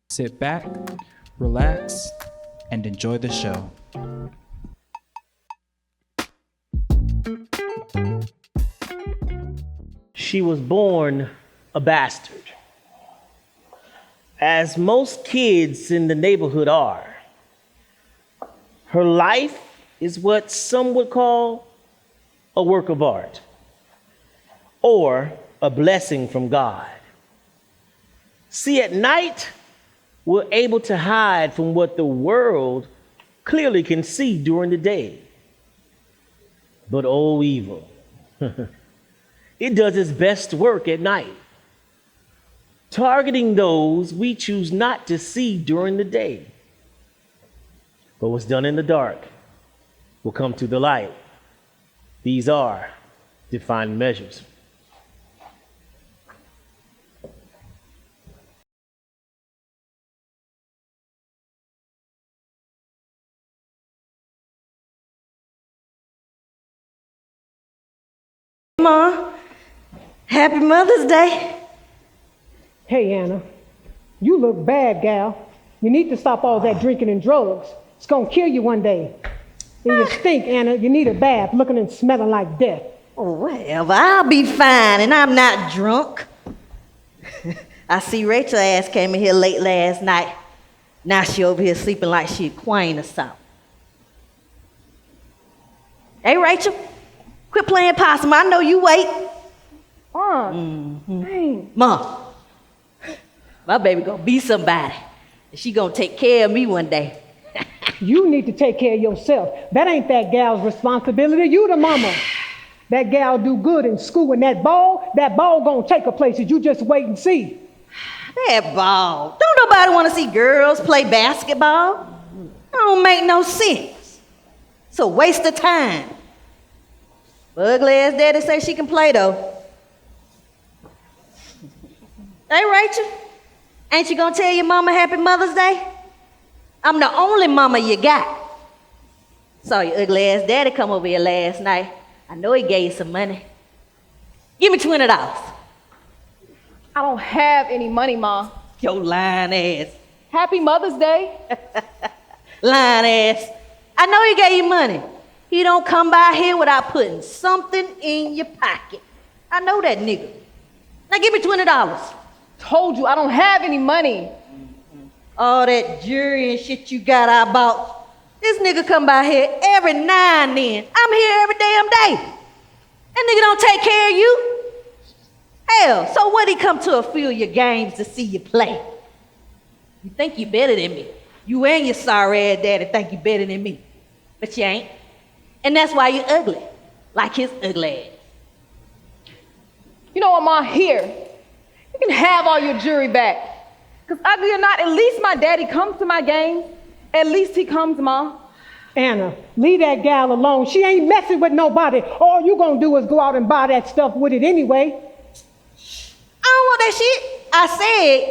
Sit back, relax, and enjoy the show. She was born a bastard, as most kids in the neighborhood are. Her life is what some would call a work of art or a blessing from God. See, at night, we're able to hide from what the world clearly can see during the day. But oh, evil. It does its best work at night, targeting those we choose not to see during the day. But what's done in the dark will come to the light. These are defined measures. Ma, happy Mother's Day. Hey, Anna, you look bad, gal. You need to stop all that drinking and drugs. It's gonna kill you one day. And you stink, Anna. You need a bath, looking and smelling like death. Oh, whatever. I'll be fine, and I'm not drunk. I see Rachel ass came in here late last night. Now she over here sleeping like she a queen or something. Hey, Rachel, quit playing possum. I know you wait. Dang. Mom, my baby gonna be somebody. And she gonna take care of me one day. You need to take care of yourself. That ain't that gal's responsibility. You the mama. That gal do good in school, and that ball gonna take her places. You just wait and see. That ball. Don't nobody want to see girls play basketball. That don't make no sense. It's a waste of time. Ugly ass daddy say she can play though. Hey, Rachel, ain't you gonna tell your mama Happy Mother's Day? I'm the only mama you got. Saw your ugly ass daddy come over here last night. I know he gave you some money. Give me $20. I don't have any money, Ma. Your lying ass. Happy Mother's Day. Lying ass. I know he gave you money. He don't come by here without putting something in your pocket. I know that nigga. Now give me $20. Told you I don't have any money. All that jewelry and shit you got I bought. This nigga come by here every now and then. I'm here every damn day. That nigga don't take care of you. Hell, so what he come to a few of your games to see you play? You think you better than me. You and your sorry ass daddy think you better than me. But you ain't. And that's why you're ugly. Like his ugly ass. You know what, Ma? Here. You can have all your jewelry back. Because ugly or not, at least my daddy comes to my games. At least he comes, Ma. Anna, leave that gal alone. She ain't messing with nobody. All you gonna do is go out and buy that stuff with it anyway. I don't want that shit. I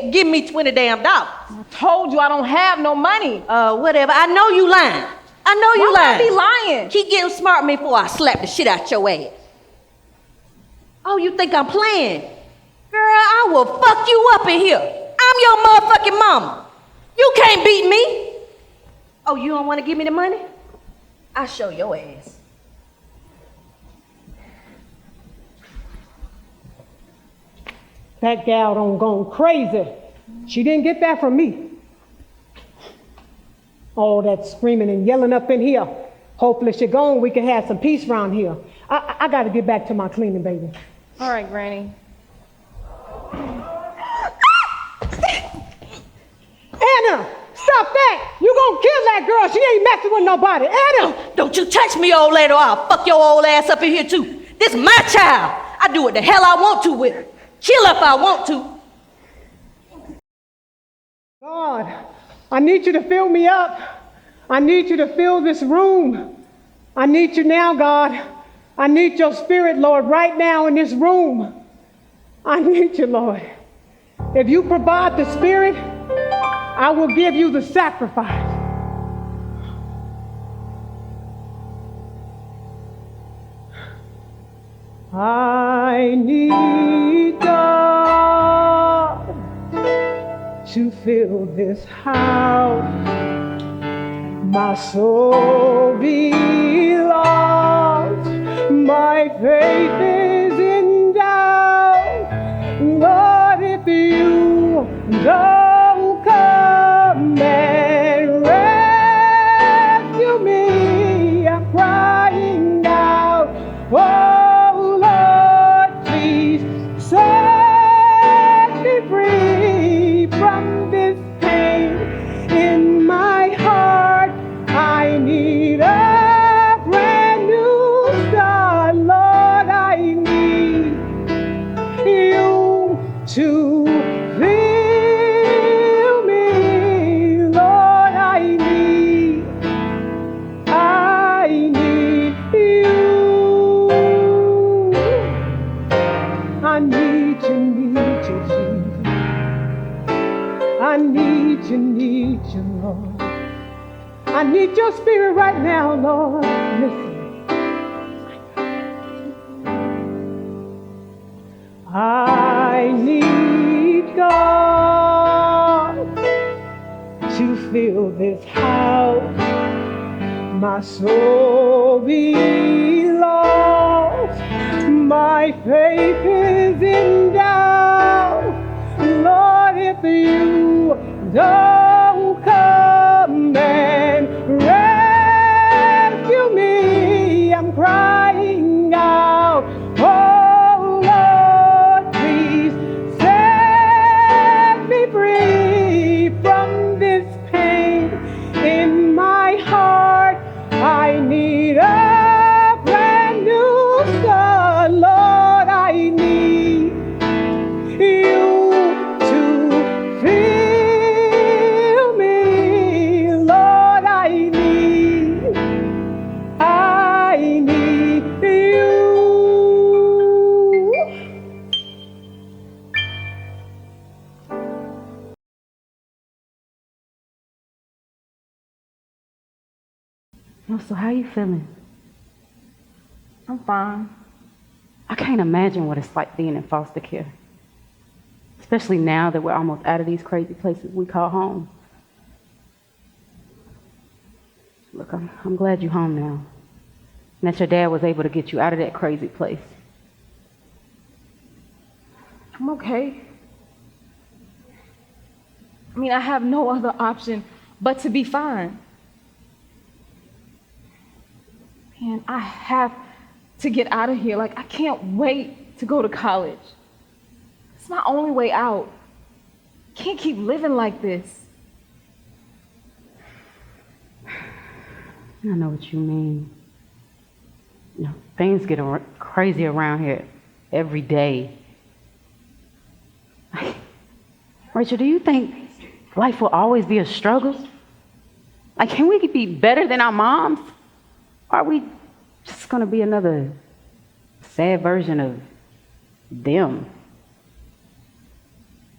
said, give me $20 damn. I told you I don't have no money. Whatever. I know you lying. I know you Why lying. would I be lying? Keep getting smart with me before I slap the shit out your ass. Oh, you think I'm playing? Girl, I will fuck you up in here. I'm your motherfucking mama. You can't beat me. Oh, you don't want to give me the money? I'll show your ass. That gal done gone crazy. She didn't get that from me. All that screaming and yelling up in here. Hopefully she gone, we can have some peace around here. I gotta get back to my cleaning, baby. All right, Granny. Anna, stop that! You gonna kill that girl. She ain't messing with nobody. Anna! Don't you touch me, old lady, or I'll fuck your old ass up in here too. This is my child. I do what the hell I want to with her. Kill her if I want to. God, I need you to fill me up. I need you to fill this room. I need you now, God. I need your spirit, Lord, right now in this room. I need you, Lord. If you provide the spirit, I will give you the sacrifice. I need God to fill this house. My soul belongs. My faith is in doubt. Lord, if you don't come and rescue me, I'm crying out. Oh Lord, please set me free from this pain in my heart. I need a brand new start. Lord, I need you to fill me. Lord, I need you. I need you, Jesus. I need you, Lord. I need your spirit right now, Lord. Listen. I need God to fill this house. My soul belongs. My faith is in doubt. Lord, if you don't come and rescue me, I'm crying out. Oh Lord, please set me free from this pain in my heart. I need a brand new start. Lord, I need you to fill me. Lord, I need you. So how you feeling? I'm fine. I can't imagine what it's like being in foster care. Especially now that we're almost out of these crazy places we call home. Look, I'm glad you're home now. And that your dad was able to get you out of that crazy place. I'm okay. I mean, I have no other option but to be fine. Man, I have to get out of here. Like, I can't wait to go to college. It's my only way out. Can't keep living like this. I know what you mean. You know, things get crazy around here every day. Rachel, do you think life will always be a struggle? Like, can we be better than our moms? Or are we just going to be another sad version of them?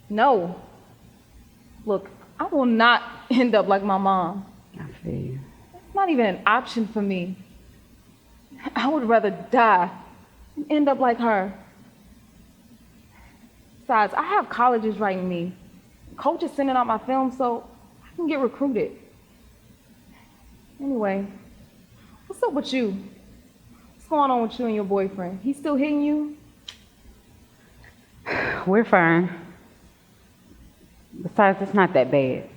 No. Look, I will not end up like my mom. I feel you. It's not even an option for me. I would rather die than end up like her. Besides, I have colleges writing me. Coach is sending out my film so I can get recruited. Anyway, what's up with you? What's going on with you and your boyfriend? He still hitting you? We're fine. Besides, it's not that bad.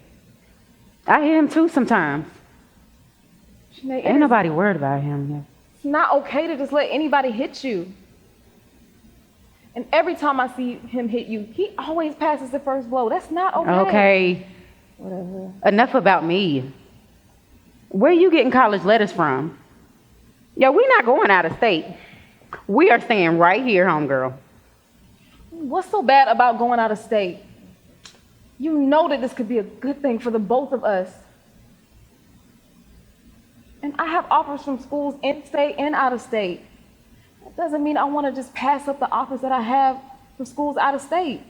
I hear him too sometimes. Sinead, Ain't nobody worried about him yet. It's not okay to just let anybody hit you. And every time I see him hit you, he always passes the first blow. That's not okay. Okay. Whatever. Enough about me. Where you getting college letters from? Yo, we not going out of state. We are staying right here, homegirl. What's so bad about going out of state? You know that this could be a good thing for the both of us. And I have offers from schools in state and out of state. That doesn't mean I want to just pass up the offers that I have for schools out of state.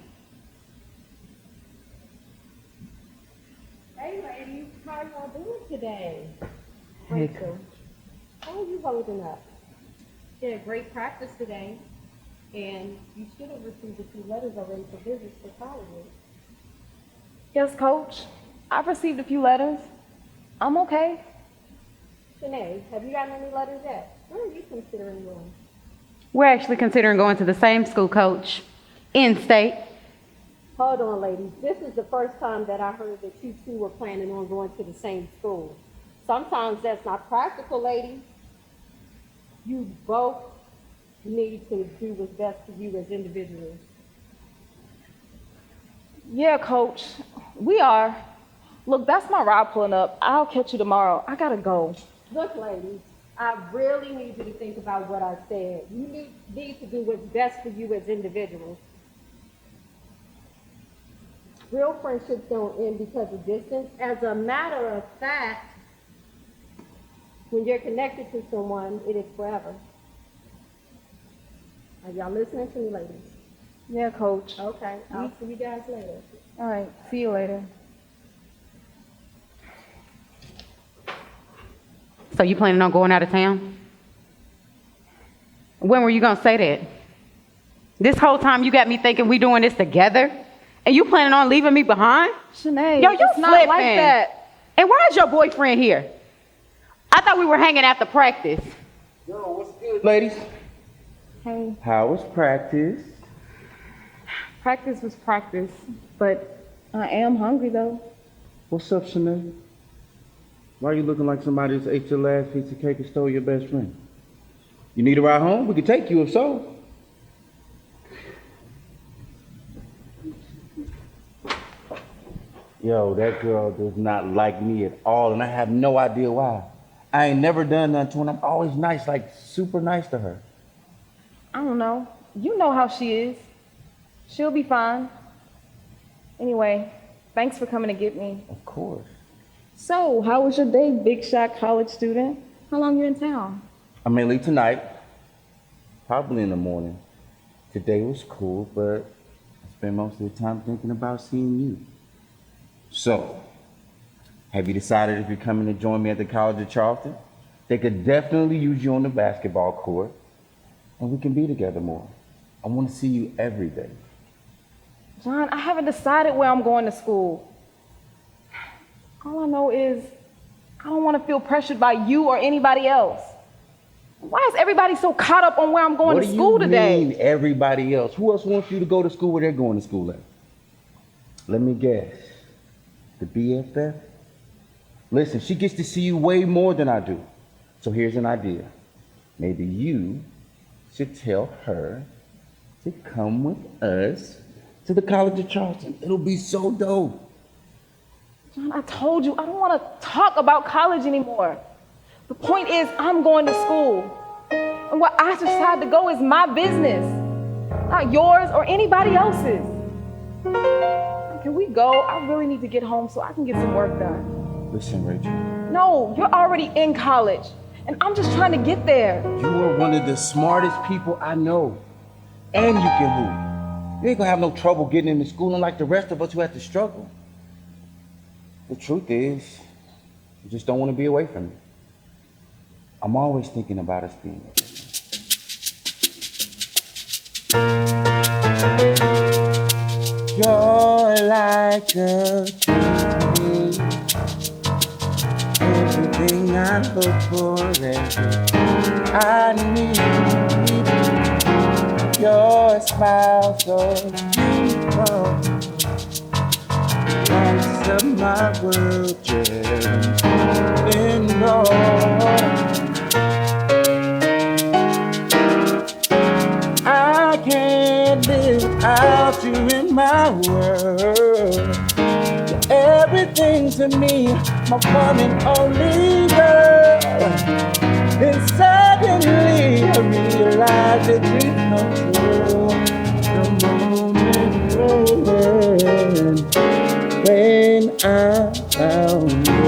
How are y'all doing today? Hey, Rachel, how are you holding up? You had a great practice today, and you should have received a few letters already for visits to colleges. Yes, Coach. I've received a few letters. I'm okay. Shanae, have you gotten any letters yet? Where are you considering going? We're actually considering going to the same school, Coach, in state. Hold on, ladies. This is the first time that I heard that you two were planning on going to the same school. Sometimes that's not practical, ladies. You both need to do what's best for you as individuals. Yeah, Coach. We are. Look, that's my ride pulling up. I'll catch you tomorrow. I gotta go. Look, ladies, I really need you to think about what I said. You need to do what's best for you as individuals. Real friendships don't end because of distance. As a matter of fact, when you're connected to someone, it is forever. Are y'all listening to me, ladies? Yeah, Coach. Okay, I'll see you guys later. All right. See you later. So you planning on going out of town? When were you gonna say that? This whole time you got me thinking we doing this together? And you planning on leaving me behind? Shanae, Yo, you it's not like flipping. that. And why is your boyfriend here? I thought we were hanging after practice. Yo, what's good, ladies? Hey, How was practice? practice was practice, but I am hungry though. What's up, Shanae? Why are you looking like somebody that's ate your last piece of cake and stole your best friend? You need a ride home? We can take you if so. Yo, that girl does not like me at all, and I have no idea why. I ain't never done nothing to her, and I'm always nice, like super nice to her. I don't know. You know how she is. She'll be fine. Anyway, thanks for coming to get me. Of course. So, how was your day, big shot college student? How long you in town? I may leave tonight, probably in the morning. Today was cool, but I spent most of the time thinking about seeing you. So, have you decided if you're coming to join me at the College of Charleston? They could definitely use you on the basketball court, and we can be together more. I want to see you every day. John, I haven't decided where I'm going to school. All I know is I don't want to feel pressured by you or anybody else. Why is everybody so caught up on where I'm going to school today? What do you mean, everybody else? Who else wants you to go to school where they're going to school at? Let me guess. The BFF? Listen, she gets to see you way more than I do. So here's an idea. Maybe you should tell her to come with us to the College of Charleston. It'll be so dope. John, I told you I don't want to talk about college anymore. The point is I'm going to school. And where I decide to go is my business, not yours or anybody else's. Can we go? I really need to get home so I can get some work done. Listen, Rachel. No, you're already in college, and I'm just trying to get there. You are one of the smartest people I know. And you can hoop. You ain't gonna have no trouble getting into school unlike the rest of us who have to struggle. The truth is, you just don't want to be away from me. I'm always thinking about us being together. You're like a dream to me. Everything I hope for and I need. Your smile so beautiful. Lights up my world, yeah. In I can't live without you in my world. You're everything to me, my one and only girl. Then suddenly I realize that you come true. The moment when I found you.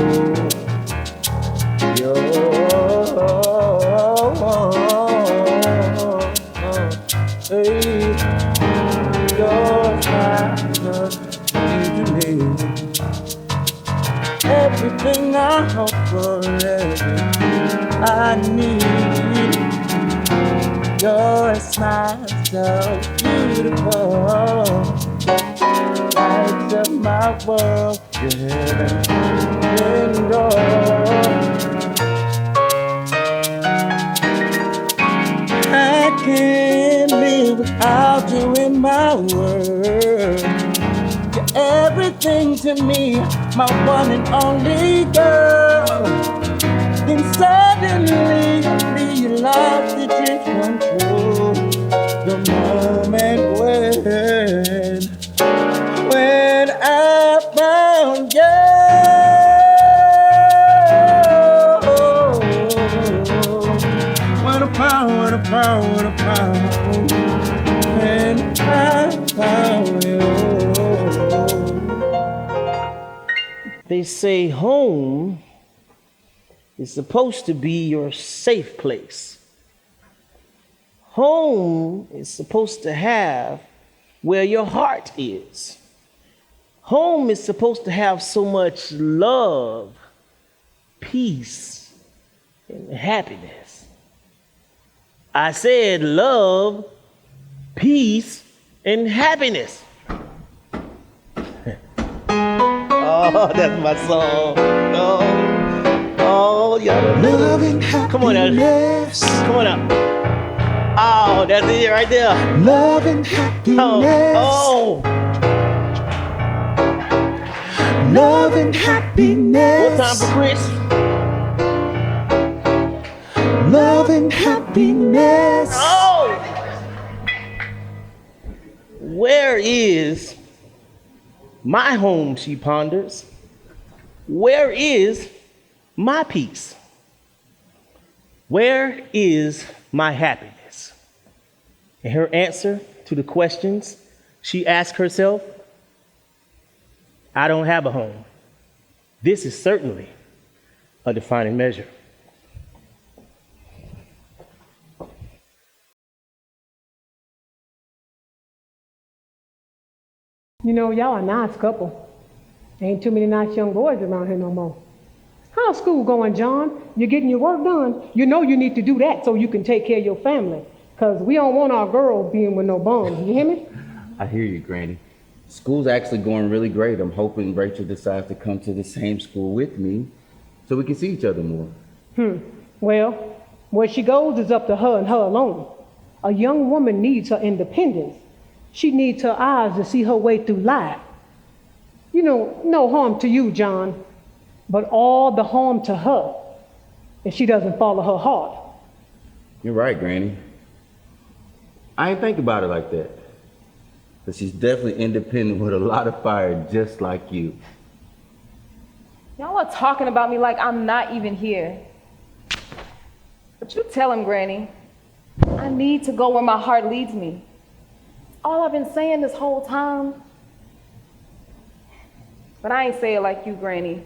Everything hope forever. I need your smile so beautiful. Lights up my world, your heaven door. I can't live without you in my world. You're everything to me, my one and only girl. Then suddenly I realized that it's control. The moment when I found you. What a power, what a power, what a power. When I found you. They say home is supposed to be your safe place. Home is supposed to have where your heart is. Home is supposed to have so much love, peace, and happiness. I said love, peace, and happiness. Oh, that's my song. Oh, y'all don't know. Love and Come on now. happiness. Come on up. Oh, that's it right there. Love and happiness. Oh. Love and happiness. One time for Chris. Love and happiness. Oh. Where is my home, she ponders? Where is my peace? Where is my happiness? And her answer to the questions she asked herself, I don't have a home. This is certainly a defining measure. You know, y'all a nice couple. Ain't too many nice young boys around here no more. How's school going, John? You getting your work done? You know you need to do that so you can take care of your family. Because we don't want our girls being with no bums. You hear me? I hear you, Granny. School's actually going really great. I'm hoping Rachel decides to come to the same school with me so we can see each other more. Well, where she goes is up to her and her alone. A young woman needs her independence. She needs her eyes to see her way through life. You know, no harm to you, John, but all the harm to her if she doesn't follow her heart. You're right, Granny. I ain't think about it like that. But she's definitely independent with a lot of fire, just like you. Y'all are talking about me like I'm not even here. But you tell him, Granny, I need to go where my heart leads me. All I've been saying this whole time. But I ain't say it like you, Granny.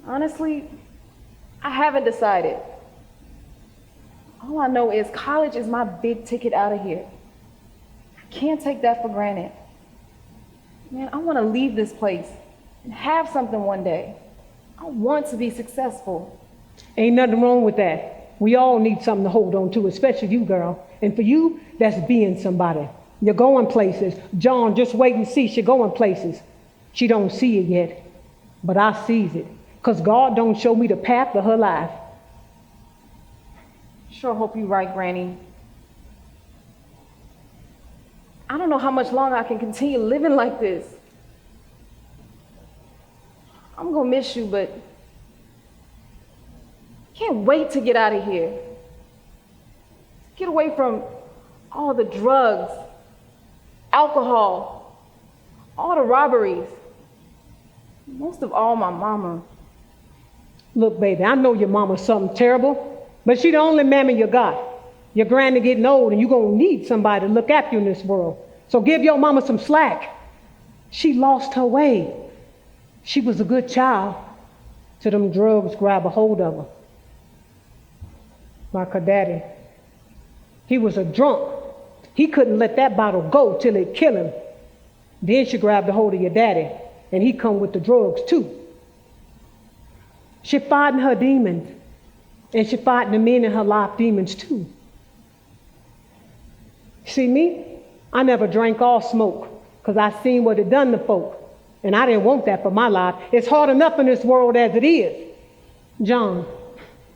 Honestly, I haven't decided. All I know is college is my big ticket out of here. I can't take that for granted. Man, I want to leave this place and have something one day. I want to be successful. Ain't nothing wrong with that. We all need something to hold on to, especially you, girl. And for you, that's being somebody. You're going places. John, just wait and see. She's going places. She don't see it yet, but I sees it. Because God don't show me the path of her life. Sure hope you're right, Granny. I don't know how much longer I can continue living like this. I'm gonna miss you, but can't wait to get out of here. Get away from all the drugs, alcohol, all the robberies. Most of all, my mama. Look, baby, I know your mama's something terrible, but she the only mammy you got. Your granny getting old and you're gonna need somebody to look after you in this world. So give your mama some slack. She lost her way. She was a good child till them drugs grab a hold of her. Like her daddy. He was a drunk. He couldn't let that bottle go till it killed him. Then she grabbed a hold of your daddy, and he come with the drugs too. She fighting her demons. And she fighting the men in her life demons too. See me? I never drank all smoke because I seen what it done to folk. And I didn't want that for my life. It's hard enough in this world as it is. John,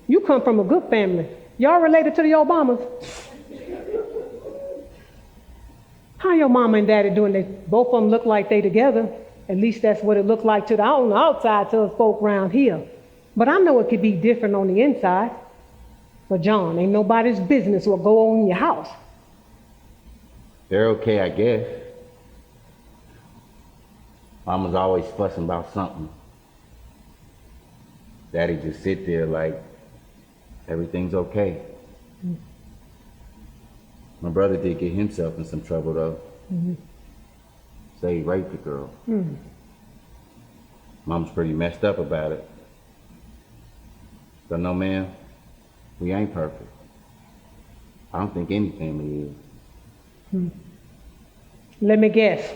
you come from a good family. Y'all related to the Obamas? How your mama and daddy doing? They both of them look like they together. At least that's what it looked like to the on the outside to us folk around here. But I know it could be different on the inside. But John, ain't nobody's business what go on in your house. They're okay, I guess. Mama's always fussing about something. Daddy just sit there like everything's okay. My brother did get himself in some trouble though. Say he raped the girl. Mom's pretty messed up about it. But no, ma'am, we ain't perfect. I don't think any family is. Let me guess.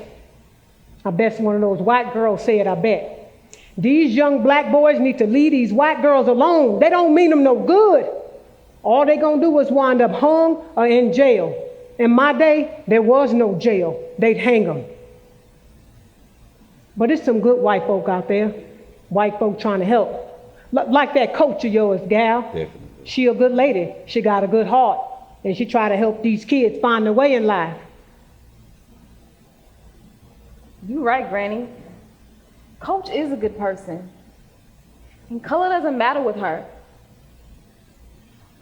I bet one of those white girls said, I bet. These young black boys need to leave these white girls alone. They don't mean them no good. All they gonna do is wind up hung or in jail. In my day, there was no jail. They'd hang them. But there's some good white folk out there. White folk trying to help. Like that coach of yours, gal. Definitely. She a good lady. She got a good heart. And she try to help these kids find their way in life. You right, Granny. Coach is a good person. And color doesn't matter with her.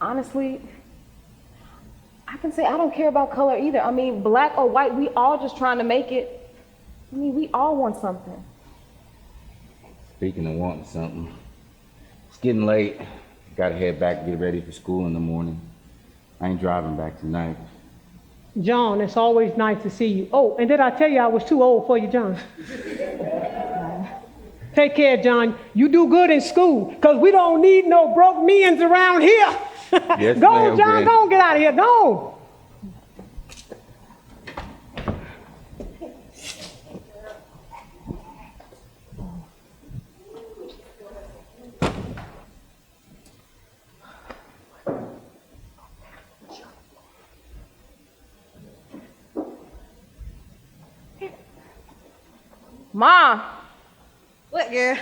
Honestly, I can say I don't care about color either. I mean, black or white, we all just trying to make it. I mean, we all want something. Speaking of wanting something, it's getting late. Gotta head back and get ready for school in the morning. I ain't driving back tonight. John, it's always nice to see you. Oh, and did I tell you I was too old for you, John? Take care, John. You do good in school, because we don't need no broke means around here. Yes, go ma'am, on, John, Granny. go on, get out of here, go on. Ma, What, girl?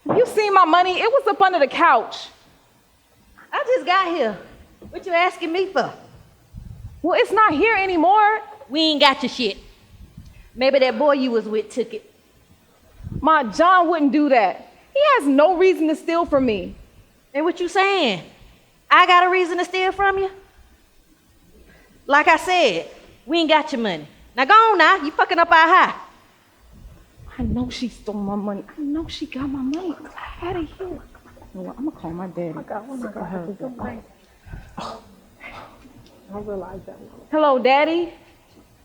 you seen my money? It was up under the couch. I just got here. What you asking me for? Well, it's not here anymore. We ain't got your shit. Maybe that boy you was with took it. Ma, John wouldn't do that. He has no reason to steal from me. And what you saying? I got a reason to steal from you? Like I said, we ain't got your money. Now go on now, you fucking up our high. I know she stole my money. I know she got my money. I had it here. You know what? I'm gonna call my daddy. I realize that. Hello, Daddy.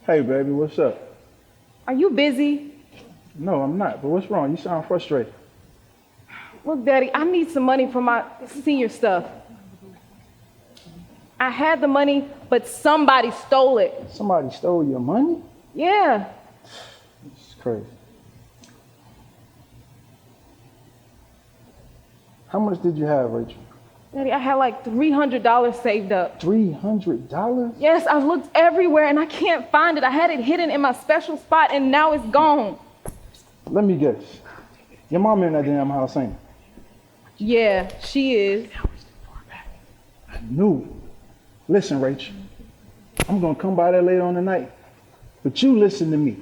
Hey, baby, what's up? Are you busy? No, I'm not, but what's wrong? You sound frustrated. Look, Daddy, I need some money for my senior stuff. I had the money, but somebody stole it. Somebody stole your money? Yeah. It's crazy. How much did you have, Rachel? Daddy, I had like $300 saved up. $300? Yes, I've looked everywhere and I can't find it. I had it hidden in my special spot and now it's gone. Let me guess. Your mom in that damn house, ain't it? Yeah, she is. I knew it. Listen, Rachel, I'm gonna come by there later on tonight, but you listen to me.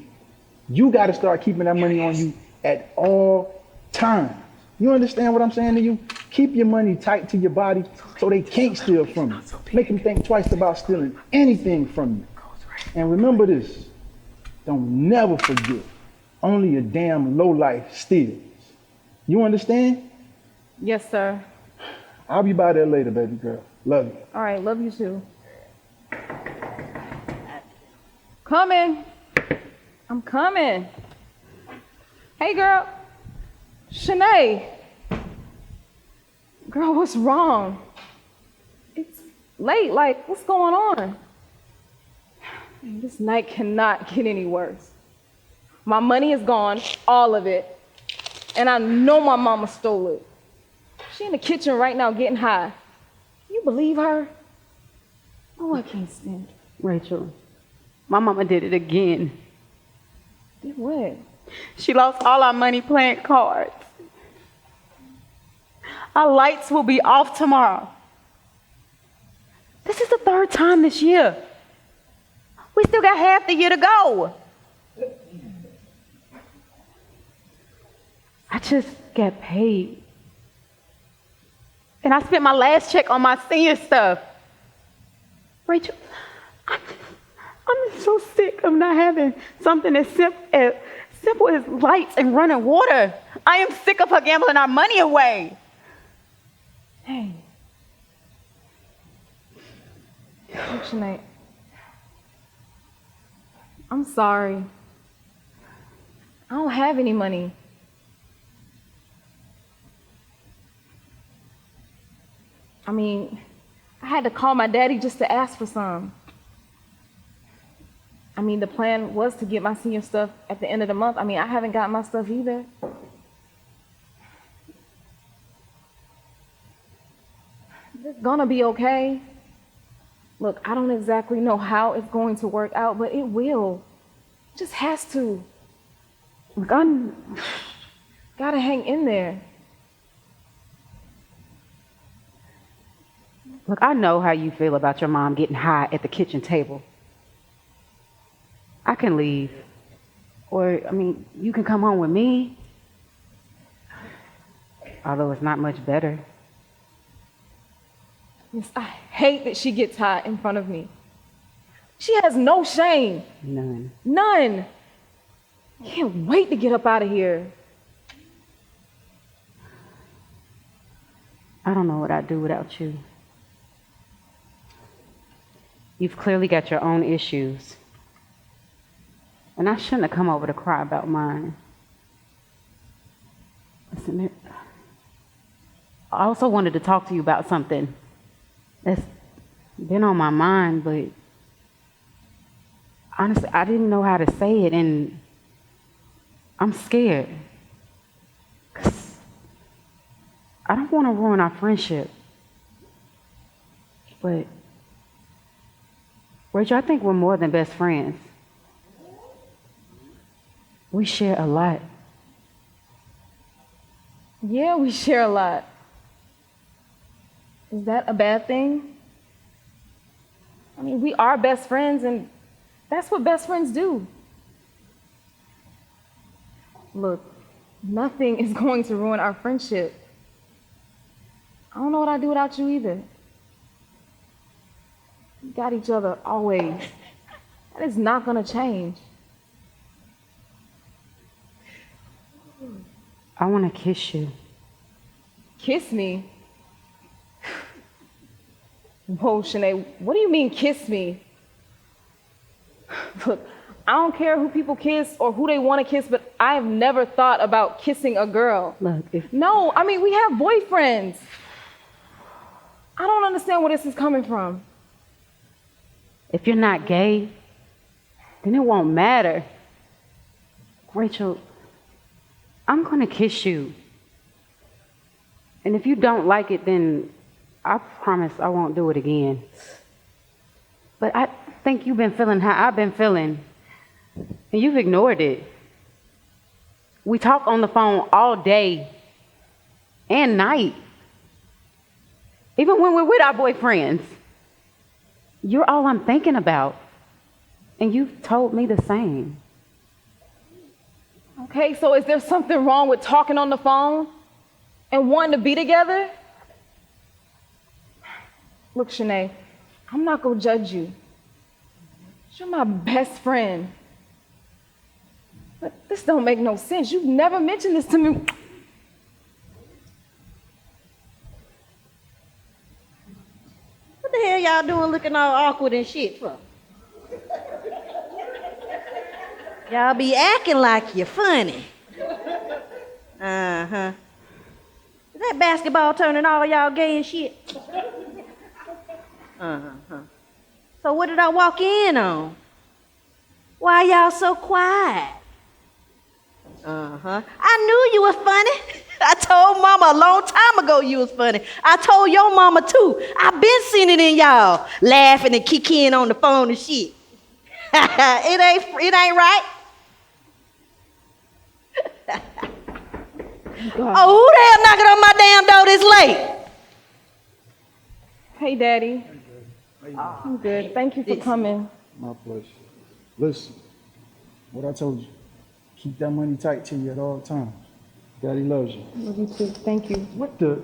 You gotta start keeping that money on you at all times. You understand what I'm saying to you? Keep your money tight to your body so they can't steal from you. Make them think twice about stealing anything from you. And remember this, don't never forget, only a damn lowlife steals. You understand? Yes, sir. I'll be by there later, baby girl. Love you. All right, love you too. Coming. I'm coming. Hey, girl. Shanae. Girl, what's wrong? It's late. Like, what's going on? Man, this night cannot get any worse. My money is gone, all of it. And I know my mama stole it. She She in the kitchen right now getting high. Can you believe her? Oh, I can't stand her. Rachel, my mama did it again. Did what? She lost all our money playing cards. Our lights will be off tomorrow. This is the third time this year. We still got half the year to go. I just got paid. And I spent my last check on my senior stuff. Rachel, I'm so sick of not having something as simple as lights and running water. I am sick of her gambling our money away. Hey. Look, Sinead, I'm sorry. I don't have any money. I mean, I had to call my daddy just to ask for some. I mean, the plan was to get my senior stuff at the end of the month. I mean, I haven't got my stuff either. It's gonna be okay. Look, I don't exactly know how it's going to work out, but it will. It just has to. Look, I'm gotta hang in there. Look, I know how you feel about your mom getting high at the kitchen table. I can leave. Or, I mean, you can come home with me. Although it's not much better. Yes, I hate that she gets high in front of me. She has no shame. None. None. I can't wait to get up out of here. I don't know what I'd do without you. You've clearly got your own issues. And I shouldn't have come over to cry about mine. Listen, I also wanted to talk to you about something that's been on my mind, but honestly, I didn't know how to say it, and I'm scared. 'Cause I don't want to ruin our friendship. But, Rachel, I think we're more than best friends. We share a lot. Yeah, we share a lot. Is that a bad thing? I mean, we are best friends, and that's what best friends do. Look, nothing is going to ruin our friendship. I don't know what I'd do without you either. We got each other always. That is not going to change. I want to kiss you. Kiss me? Whoa, Sinead, what do you mean kiss me? Look, I don't care who people kiss or who they want to kiss, but I have never thought about kissing a girl. Look, No, I mean, we have boyfriends. I don't understand where this is coming from. if you're not gay, then it won't matter. Rachel, I'm going to kiss you. And if you don't like it, then I promise I won't do it again. But I think you've been feeling how I've been feeling, and you've ignored it. We talk on the phone all day and night. Even when we're with our boyfriends. You're all I'm thinking about. And you've told me the same. Okay, so is there something wrong with talking on the phone and wanting to be together? Look, Sinead, I'm not gonna judge you. You're my best friend. But this don't make no sense. You've never mentioned this to me. What the hell y'all doing looking all awkward and shit for? Y'all be acting like you're funny. Uh-huh. Is that basketball turning all y'all gay and shit? Uh-huh. So what did I walk in on? Why y'all so quiet? Uh-huh. I knew you were funny. I told mama a long time ago you was funny. I told your mama too. I been seeing it in y'all, laughing and kicking on the phone and shit. It ain't right. Oh, who the hell knocking on my damn door this late? Hey, Daddy. I'm good. Thank you for coming. My pleasure. Listen, what I told you. Keep that money tight to you at all times. Daddy loves you. Love you too. Thank you. What the?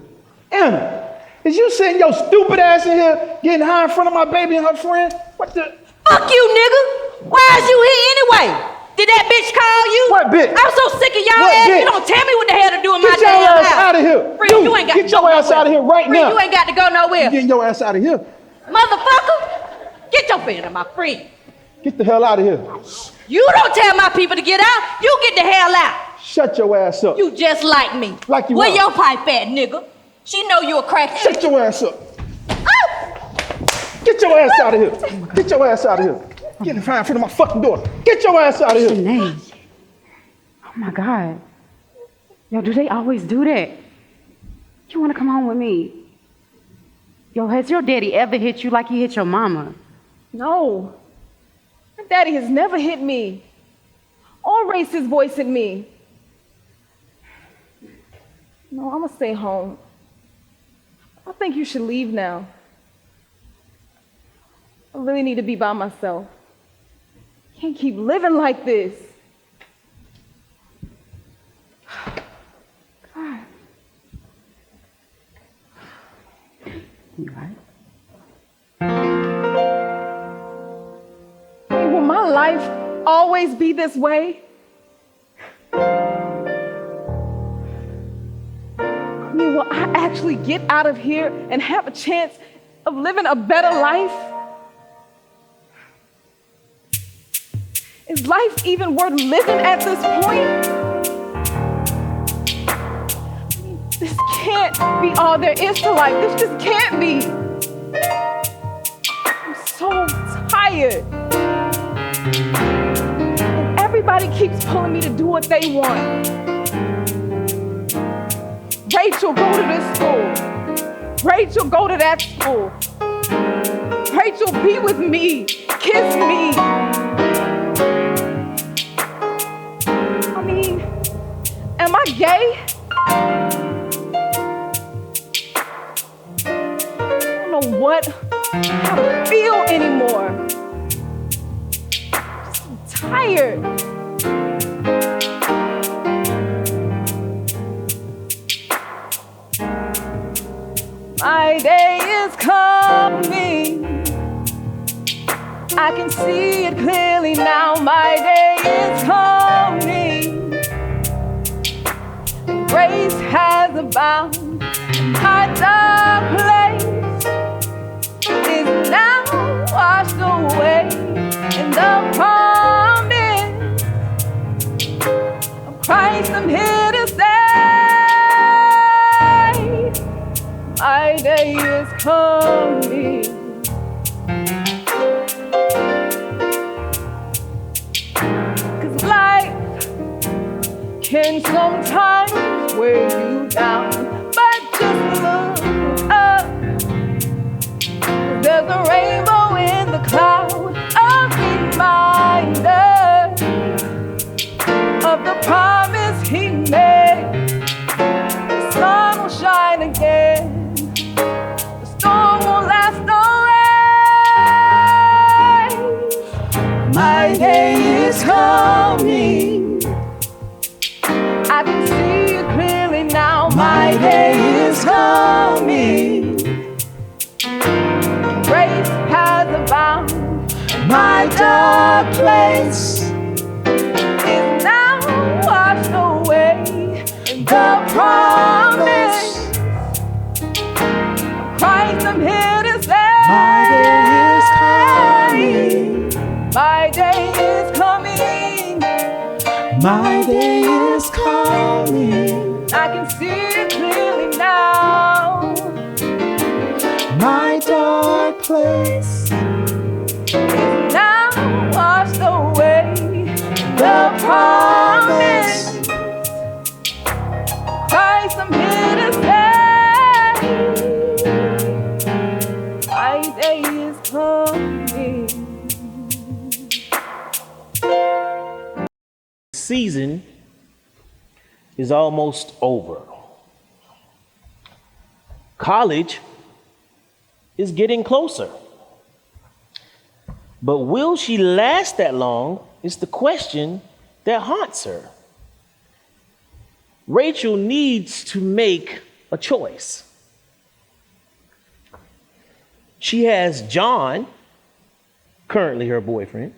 Anna, is you sitting your stupid ass in here getting high in front of my baby and her friend? What the? Fuck you, nigga. Why is you here anyway? Did that bitch call you? What bitch? I'm so sick of y'all What ass. bitch? You don't tell me what the hell to do in my Get your damn ass house. out of here. Free, you ain't got Get to go your ass nowhere. out of here right Free, now. you ain't got to go nowhere. You getting your ass out of here. Motherfucker, get your friend of my friend. Get the hell out of here. You don't tell my people to get out. You get the hell out. Shut your ass up. You just like me. Like you Where are. your pipe at, nigga? She know you a crackhead. Shut your ass up. Oh! Get your ass out of here. Get your ass out of here. Get in front of my fucking door. Get your ass out of here. Janae. Oh my God. Yo, do they always do that? You want to come home with me? Yo, has your daddy ever hit you like he hit your mama? No. My daddy has never hit me or raised his voice at me. No, I'm gonna stay home. I think you should leave now. I really need to be by myself. Can't keep living like this. God. You right? Will my life always be this way? I mean, will I actually get out of here and have a chance of living a better life? Is life even worth living at this point? I mean, this can't be all there is to life. This just can't be. I'm so tired. And everybody keeps pulling me to do what they want. Rachel, go to this school. Rachel, go to that school. Rachel, be with me. Kiss me. I mean, am I gay? I don't know how to feel anymore. I'm tired. My day is coming. I can see it clearly now. My day is coming. Grace has abounded. My dark place is now washed away. In the promise of Christ, I'm here to say, my day is coming. Cause life can sometimes weigh you down, but just look up. There's a rainbow in the cloud, a reminder of the promise he made. The sun will shine again. The storm won't last always. My day is coming. I can see it clearly now. My day is coming. Grace has abounded. My dark place is now washed away. And the promise of Christ, I'm here to say, my day is coming. My day is coming. My day is coming. I can see it clearly now. My dark place is now washed away. The promise Christ, season is almost over. College is getting closer. But will she last that long is the question that haunts her. Rachel needs to make a choice. She has John, currently her boyfriend,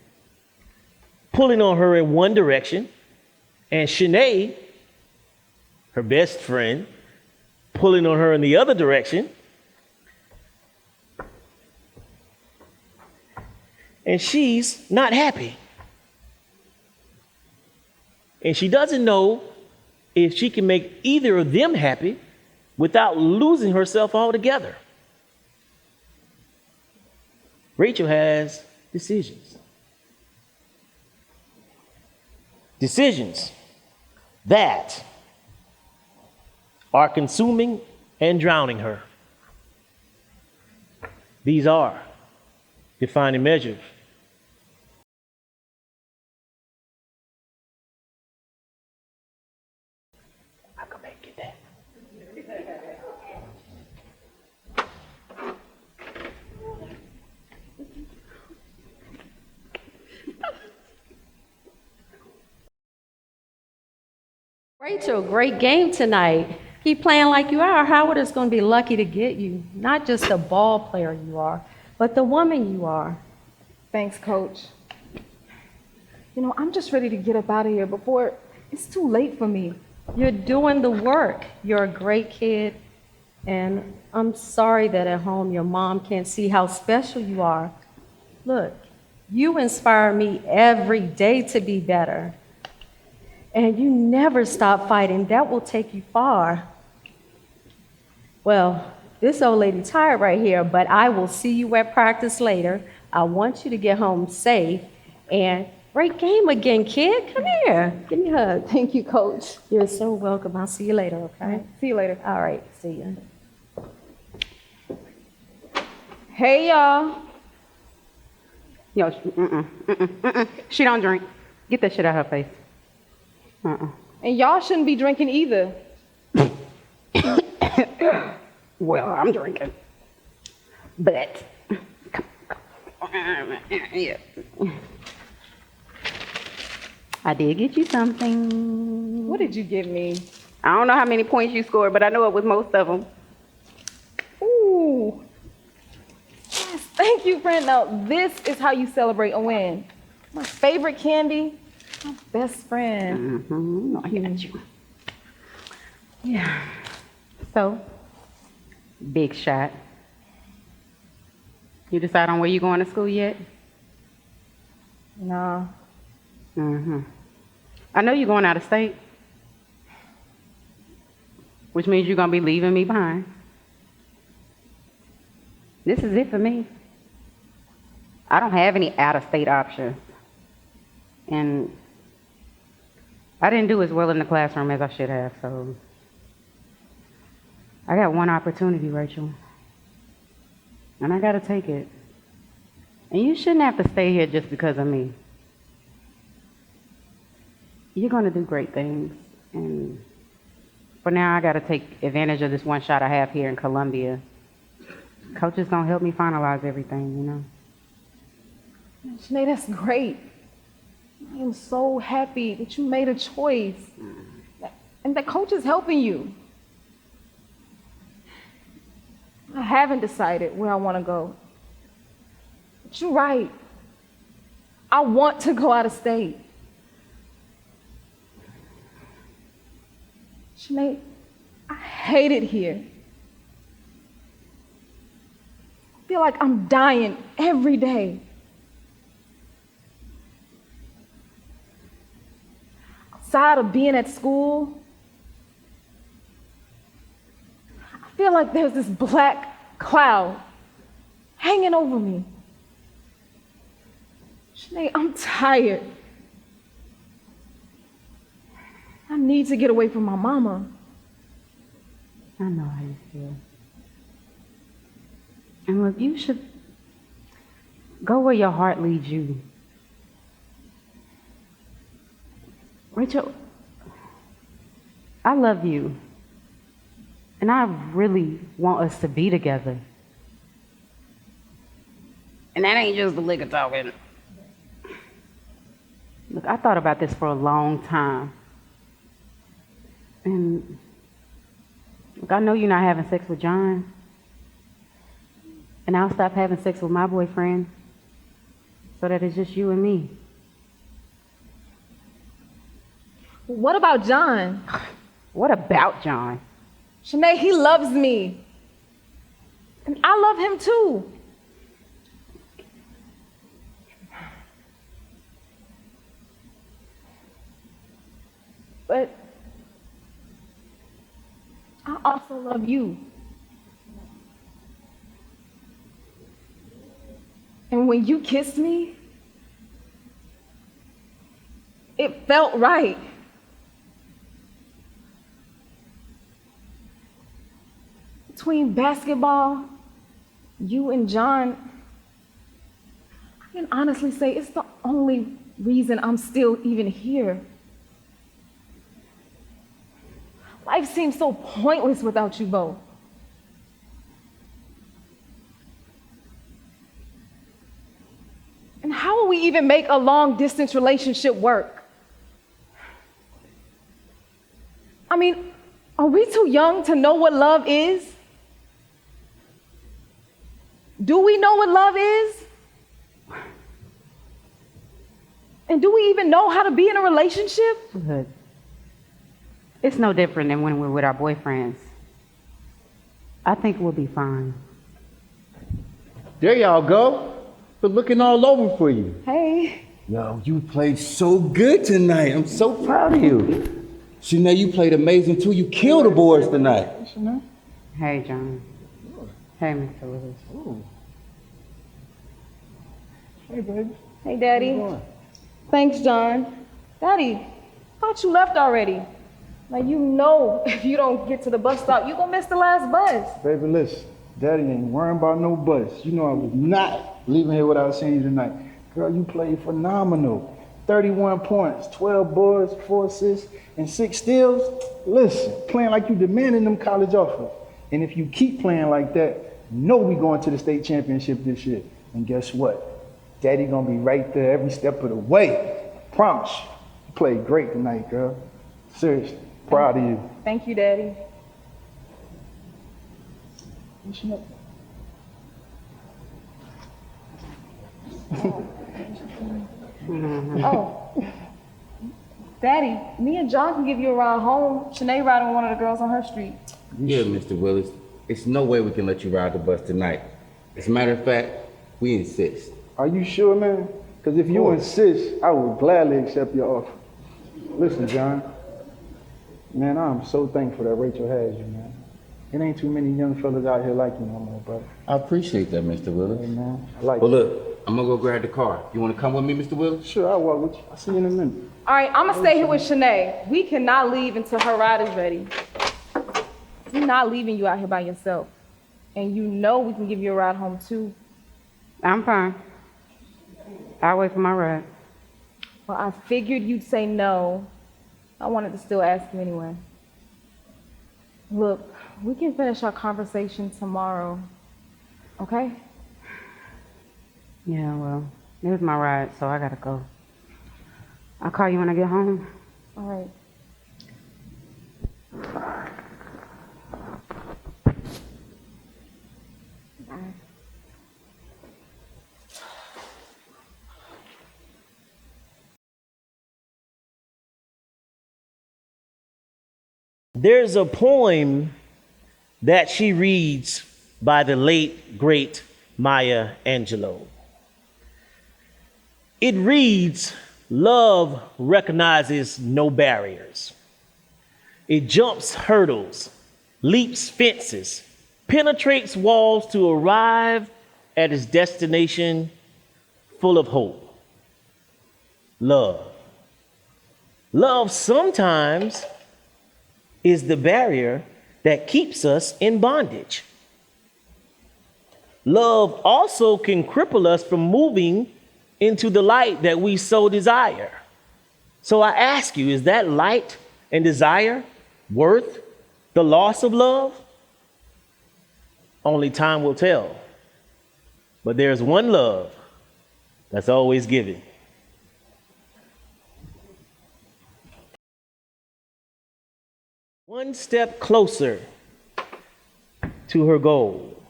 pulling on her in one direction, and Shanae, her best friend, pulling on her in the other direction. And she's not happy. And she doesn't know if she can make either of them happy without losing herself altogether. Rachel has decisions. Decisions that are consuming and drowning her. These are defining measures. I can make it that. Rachel, great game tonight. Keep playing like you are. Howard is going to be lucky to get you. Not just the ball player you are, but the woman you are. Thanks, Coach. You know, I'm just ready to get up out of here before it's too late for me. You're doing the work. You're a great kid. And I'm sorry that at home your mom can't see how special you are. Look, you inspire me every day to be better. And you never stop fighting. That will take you far. Well, this old lady tired right here, but I will see you at practice later. I want you to get home safe. And great game again, kid. Come here. Give me a hug. Thank you, Coach. You're so welcome. I'll see you later, okay? See you later. All right, see you. Hey, y'all. Yo, she don't drink. Get that shit out of her face. And y'all shouldn't be drinking either. Well, I'm drinking. But, yeah. I did get you something. What did you give me? I don't know how many points you scored, but I know it was most of them. Ooh. Yes, thank you, friend. Now, this is how you celebrate a win. My favorite candy, my best friend. Mm-hmm. No, I got you. Yeah. So, big shot. You decide on where you going to school yet? Nah. Mm-hmm. I know you're going out of state, which means you're going to be leaving me behind. This is it for me. I don't have any out-of-state options. And I didn't do as well in the classroom as I should have, so I got one opportunity, Rachel. And I got to take it. And you shouldn't have to stay here just because of me. You're going to do great things. And for now, I got to take advantage of this one shot I have here in Columbia. Coach is going to help me finalize everything, you know. Sinead, that's great. I am so happy that you made a choice and that Coach is helping you. I haven't decided where I want to go. But you're right. I want to go out of state. Sinead, I hate it here. I feel like I'm dying every day. Outside of being at school, I feel like there's this black cloud hanging over me. Sinead, I'm tired. I need to get away from my mama. I know how you feel. And look, you should go where your heart leads you. Rachel, I love you. And I really want us to be together. And that ain't just the liquor talking. Look, I thought about this for a long time. And look, I know you're not having sex with John. And I'll stop having sex with my boyfriend so that it's just you and me. What about John? What about John? Shanae, he loves me. And I love him too. But I also love you. And when you kissed me, it felt right. Between basketball, you and John, I can honestly say it's the only reason I'm still even here. Life seems so pointless without you both. And how will we even make a long-distance relationship work? I mean, are we too young to know what love is? Do we know what love is? And do we even know how to be in a relationship? Look, it's no different than when we're with our boyfriends. I think we'll be fine. There y'all go. Been looking all over for you. Hey. Yo, you played so good tonight. I'm so proud of you. Shanae, you played amazing too. You killed the boys tonight. Hey, John. Hey, Mr. Willis. Ooh. Hey, baby. Hey, Daddy. Thanks, John. Daddy, thought you left already. Like, you know, if you don't get to the bus stop, you're gonna miss the last bus. Baby, listen. Daddy ain't worrying about no bus. You know I was not leaving here without seeing you tonight. Girl, you played phenomenal. 31 points, 12 boards, 4 assists, and 6 steals. Listen, playing like you demanding them college offers. And if you keep playing like that, know we going to the state championship this year. And guess what? Daddy gonna be right there every step of the way. I promise you. You played great tonight, girl. Seriously, proud of you. Thank you, Daddy. Oh, Daddy, me and John can give you a ride home. Shanae riding one of the girls on her street. Yeah, Mr. Willis. It's no way we can let you ride the bus tonight. As a matter of fact, we insist. Are you sure, man? Because if you insist, I would gladly accept your offer. Listen, John. Man, I'm so thankful that Rachel has you, man. It ain't too many young fellas out here like you no more, brother. I appreciate that, Mr. Willis. Hey, man. I like Well, you. look, I'm gonna go grab the car. You wanna come with me, Mr. Willis? Sure, I'll walk with you. I'll see you in a minute. All right, I'm gonna stay here with Shanae. We cannot leave until her ride is ready. We're not leaving you out here by yourself. And you know we can give you a ride home too. I'm fine. I'll wait for my ride. Well, I figured you'd say no. I wanted to still ask you anyway. Look, we can finish our conversation tomorrow, okay? Yeah, well, it was my ride, so I gotta go. I'll call you when I get home. All right. Bye. There's a poem that she reads by the late, great Maya Angelou. It reads, "Love recognizes no barriers. It jumps hurdles, leaps fences, penetrates walls to arrive at its destination full of hope. Love. Love sometimes is the barrier that keeps us in bondage. Love also can cripple us from moving into the light that we so desire. So I ask you, is that light and desire worth the loss of love? Only time will tell. But there's one love that's always giving. One step closer to her goal.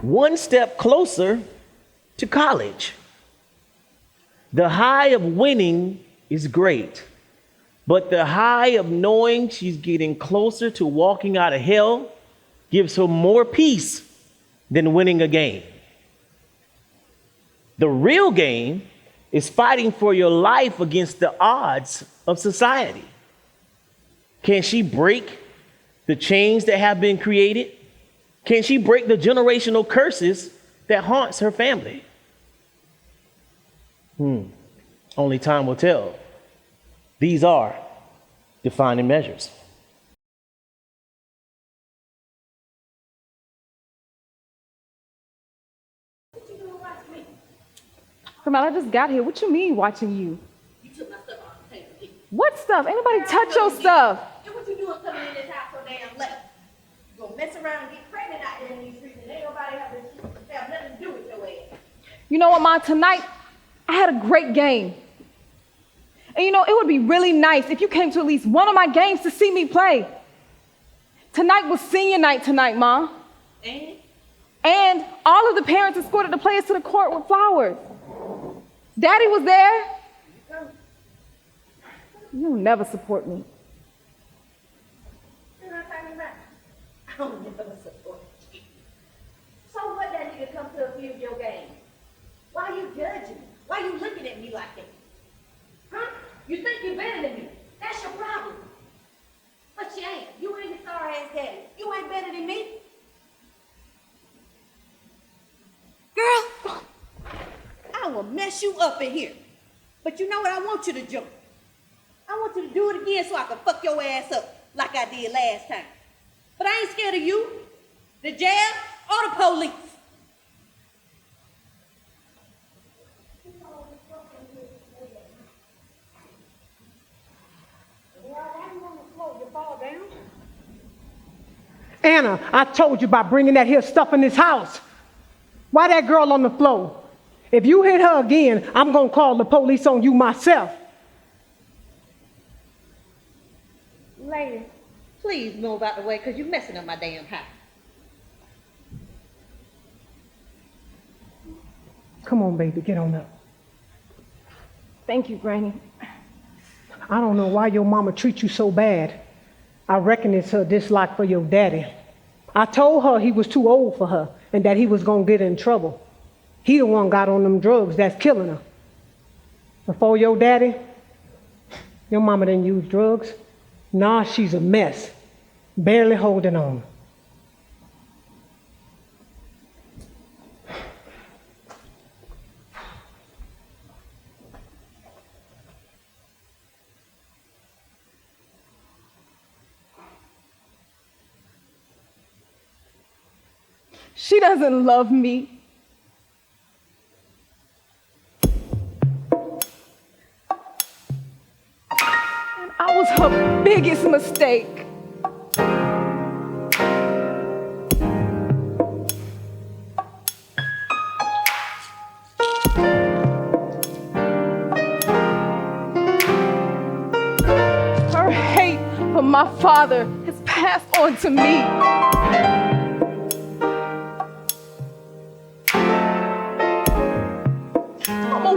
One step closer to college. The high of winning is great, but the high of knowing she's getting closer to walking out of hell gives her more peace than winning a game. The real game is fighting for your life against the odds of society. Can she break the chains that have been created? Can she break the generational curses that haunts her family? Only time will tell. These are defining measures. Carmel, I just got here. What you mean watching you? You took my stuff off the table, didn't you? What stuff? Ain't nobody touch your stuff. And what you doing coming in this house so damn late? You gonna mess around and get pregnant out there in these streets and ain't nobody have nothing to do with your ass. You know what, Ma? Tonight, I had a great game. And you know, it would be really nice if you came to at least one of my games to see me play. Tonight was senior night tonight, Ma. And all of the parents escorted the players to the court with flowers. Daddy was there. You'll never support me. I don't never support you. So what that nigga come to a few of your games? Why you judging me? Why you looking at me like that? Huh? You think you better than me? That's your problem. But you ain't. You ain't a star-ass daddy. You ain't better than me. Girl, I will mess you up in here. But you know what I want you to do? I want you to do it again so I can fuck your ass up like I did last time. But I ain't scared of you, the jail, or the police. Anna, I told you about bringing that here stuff in this house. Why that girl on the floor? If you hit her again, I'm going to call the police on you myself. Lady, please move out the way because you're messing up my damn house. Come on, baby, get on up. Thank you, Granny. I don't know why your mama treats you so bad. I reckon it's her dislike for your daddy. I told her he was too old for her and that he was going to get in trouble. He the one got on them drugs that's killing her. Before your daddy, your mama didn't use drugs. Nah, she's a mess, barely holding on. She doesn't love me. And I was her biggest mistake. Her hate for my father has passed on to me.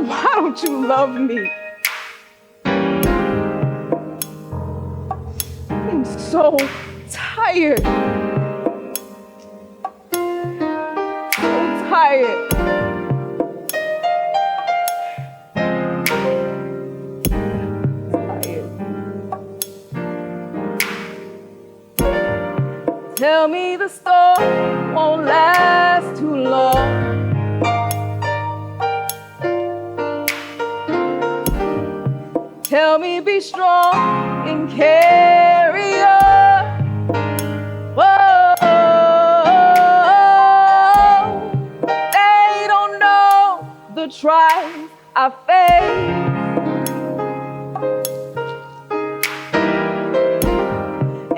Why don't you love me? I'm so tired. So tired. Tell me the storm won't last too long. Tell me be strong and carry on. Whoa, they don't know the trials I face.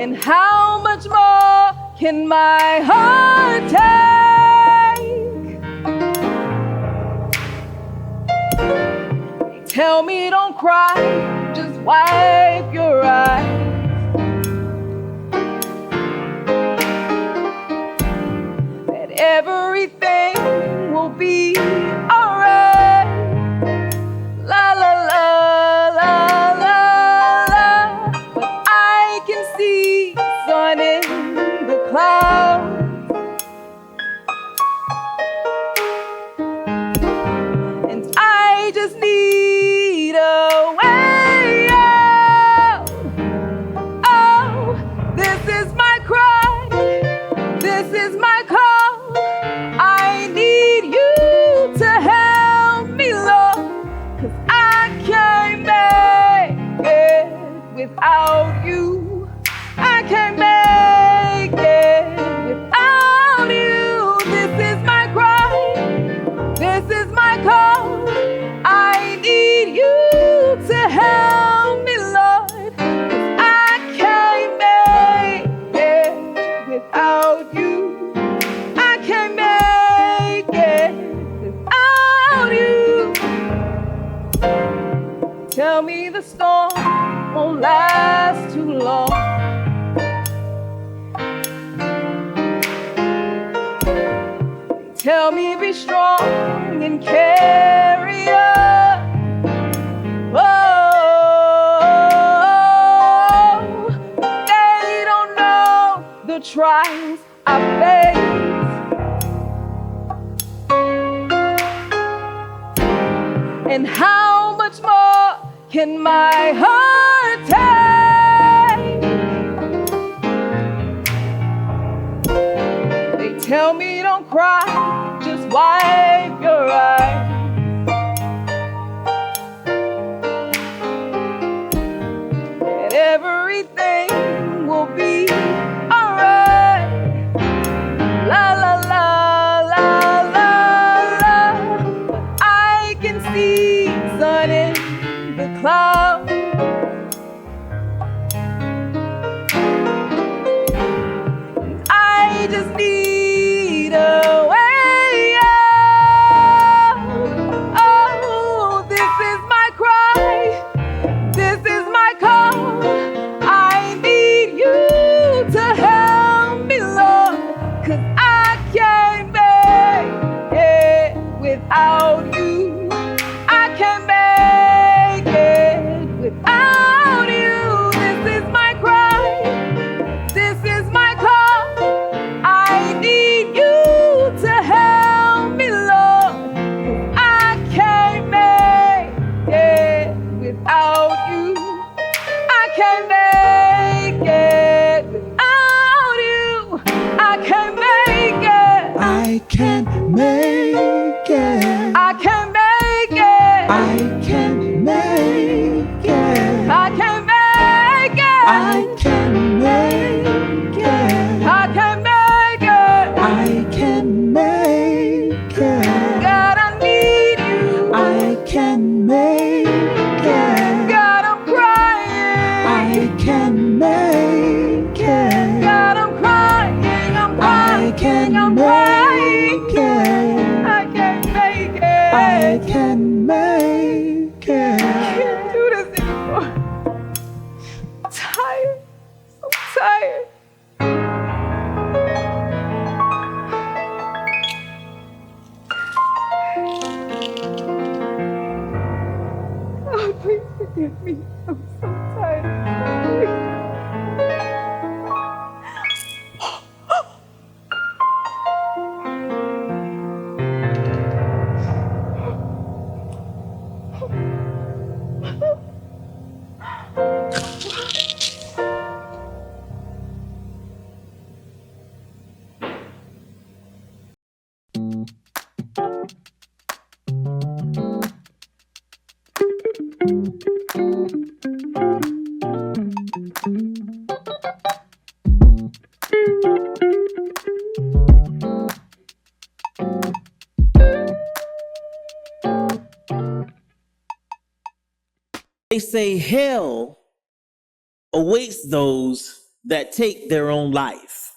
And how much more can my heart take? They tell me don't cry, just wipe your eyes. That everything will be alright. La la la la la la. But I can see sun in the clouds. And I just need a way out. Oh, this is my cry. This is my call. I need you to help me, Lord. 'Cause I can't make it without you. I can't make it without you. This is my cry. This is my call. I need you to help me, Lord. 'Cause I can't make it without you. I can't make it without you. Tell me the storm won't last too long. Tell me be strong and carry on. Oh, they don't know the trials I face. And how much more can my heart take? They tell me don't cry, just wipe your eyes. And everything will be alright. La la la la la la. But I can see sun in the clouds. I just need a way out. Oh, this is my cry. This is my call. I need you to help me, Lord. 'Cause I can't make it without you. I can't make it without you. This is my cry. This is my call. I need you to help me, Lord. 'Cause I can't make it without you. I can't make it without you. I can't make it. I can't make it. I can't make it. I can't make it. I can't make it. I can't make it. I can't make it. I can't make it. God, I need you. I can't make it. God, I'm crying. I can't make it. God, I'm crying. I'm I crying. can't I'm make crying. it. I can't make it. I can't make it. can't do this anymore. I'm tired. So tired. Oh, please forgive me. I'm so tired. They say hell awaits those that take their own life.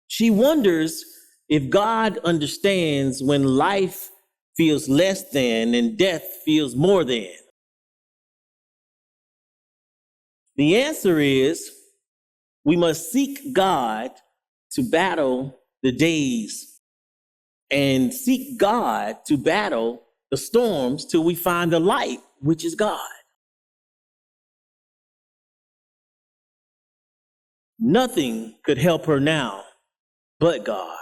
She wonders if God understands when life feels less than and death feels more than. The answer is we must seek God to battle the days and seek God to battle the storms till we find the light, which is God. Nothing could help her now but God.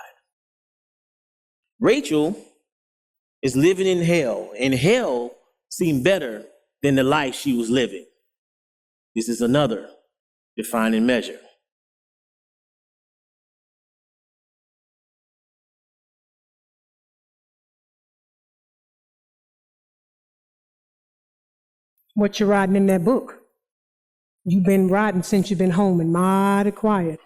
Rachel is living in hell, and hell seemed better than the life she was living. This is another defining measure. What you writing in that book? You've been writing since you've been home and mighty quiet.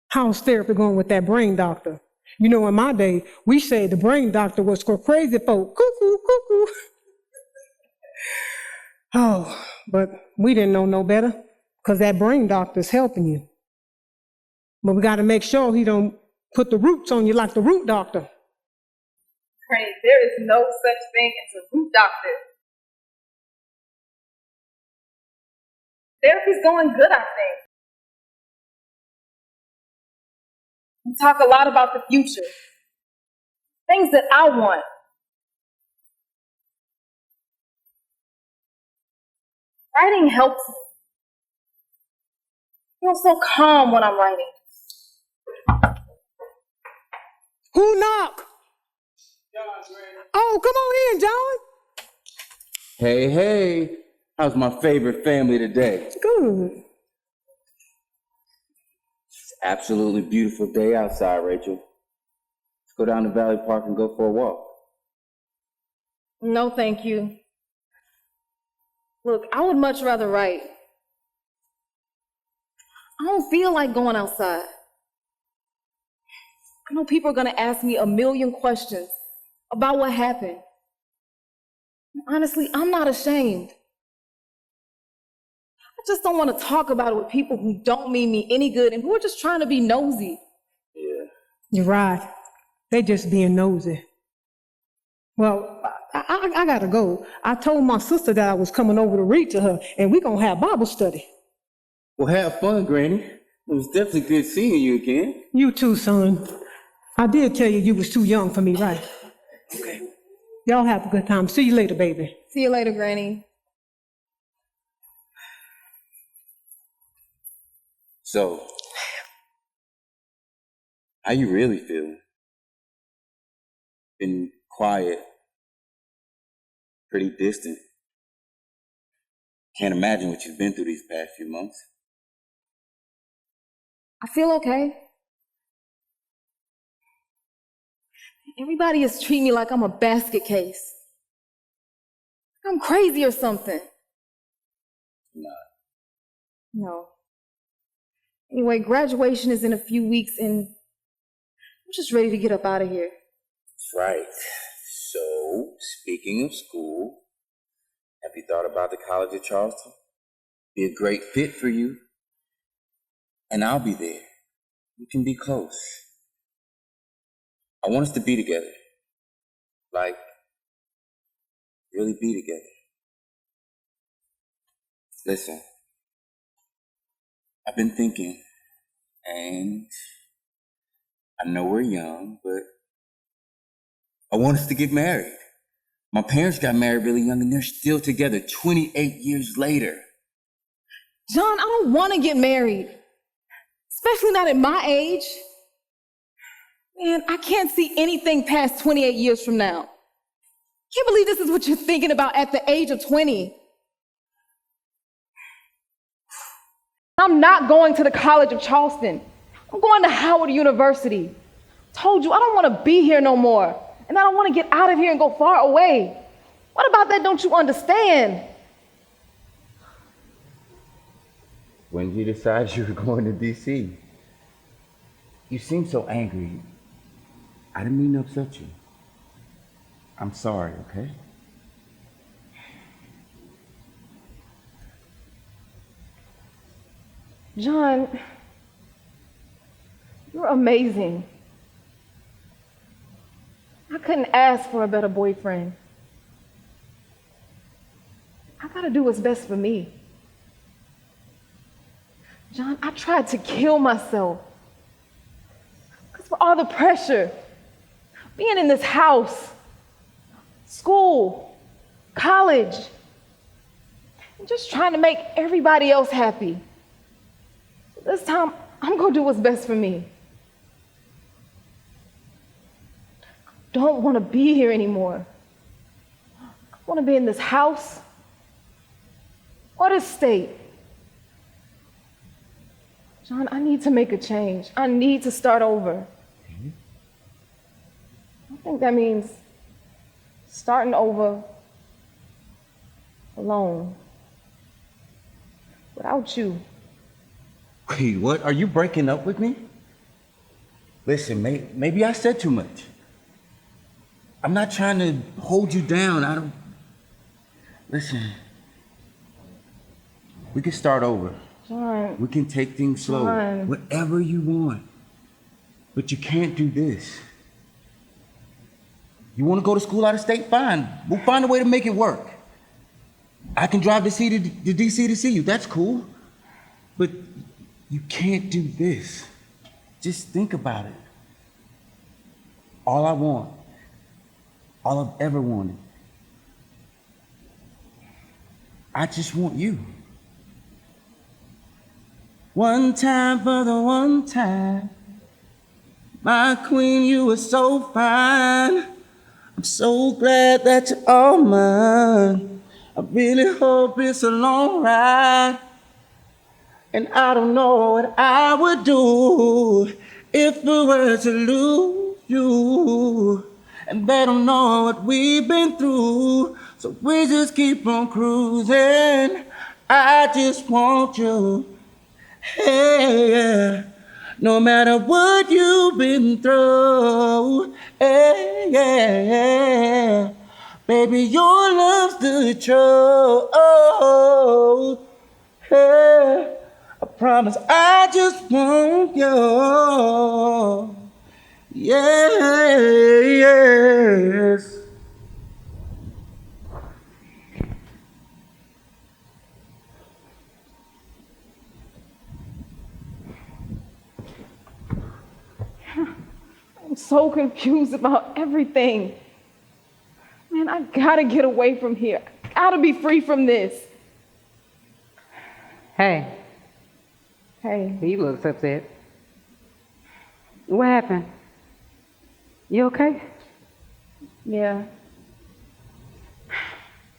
How's therapy going with that brain doctor? You know, in my day, we said the brain doctor was for crazy folk. Cuckoo, cuckoo. Oh, but we didn't know no better because that brain doctor's helping you. But we got to make sure he don't put the roots on you like the root doctor. Granny, there is no such thing as a root doctor. Therapy's going good, I think. We talk a lot about the future, things that I want. Writing helps me. I feel so calm when I'm writing. Who knock? Oh, come on in, John. Hey, hey, how's my favorite family today? Good. It's an absolutely beautiful day outside, Rachel. Let's go down to Valley Park and go for a walk. No, thank you. Look, I would much rather write. I don't feel like going outside. I know people are going to ask me a million questions about what happened. Honestly, I'm not ashamed. I just don't want to talk about it with people who don't mean me any good and who are just trying to be nosy. Yeah. You're right. They just being nosy. Well, I gotta go. I told my sister that I was coming over to read to her, and we're gonna have Bible study. Well, have fun, Granny. It was definitely good seeing you again. You too, son. I did tell you was too young for me, right? Okay. Y'all have a good time. See you later, baby. See you later, Granny. So, how you really feel? Been quiet, pretty distant. Can't imagine what you've been through these past few months. I feel okay. Everybody is treating me like I'm a basket case. I'm crazy or something. Nah. No. Anyway, graduation is in a few weeks, and I'm just ready to get up out of here. Right. So, speaking of school, have you thought about the College of Charleston? Be a great fit for you. And I'll be there. We can be close. I want us to be together. Like, really be together. Listen, I've been thinking, and I know we're young, but I want us to get married. My parents got married really young, and they're still together 28 years later. John, I don't want to get married, especially not at my age. Man, I can't see anything past 28 years from now. Can't believe this is what you're thinking about at the age of 20. I'm not going to the College of Charleston. I'm going to Howard University. Told you, I don't want to be here no more. And I don't want to get out of here and go far away. What about that don't you understand? When you decided you were going to D.C., you seemed so angry. I didn't mean to upset you. I'm sorry, okay? John, you're amazing. I couldn't ask for a better boyfriend. I gotta do what's best for me. John, I tried to kill myself. Because for all the pressure, being in this house, school, college, and just trying to make everybody else happy. This time, I'm gonna do what's best for me. I don't wanna be here anymore. I wanna be in this house or this state. John, I need to make a change. I need to start over. I think that means starting over alone, without you. Wait, what? Are you breaking up with me? Listen, maybe I said too much. I'm not trying to hold you down. I don't... Listen, we can start over. John. We can take things slow. John. Whatever you want. But you can't do this. You want to go to school out of state? Fine. We'll find a way to make it work. I can drive to DC to see you. That's cool. But you can't do this. Just think about it. All I want, all I've ever wanted, I just want you. One time for the one time, my queen, you were so fine. I'm so glad that you're all mine. I really hope it's a long ride. And I don't know what I would do if we were to lose you. And they don't know what we've been through, so we just keep on cruising. I just want you, hey, yeah. No matter what you've been through, hey, yeah, yeah. Baby, your love's the truth, hey. I promise I just want you. Yes. I'm so confused about everything. Man, I gotta get away from here. I gotta be free from this. Hey, Hey, he looks upset. What happened? You okay? yeah.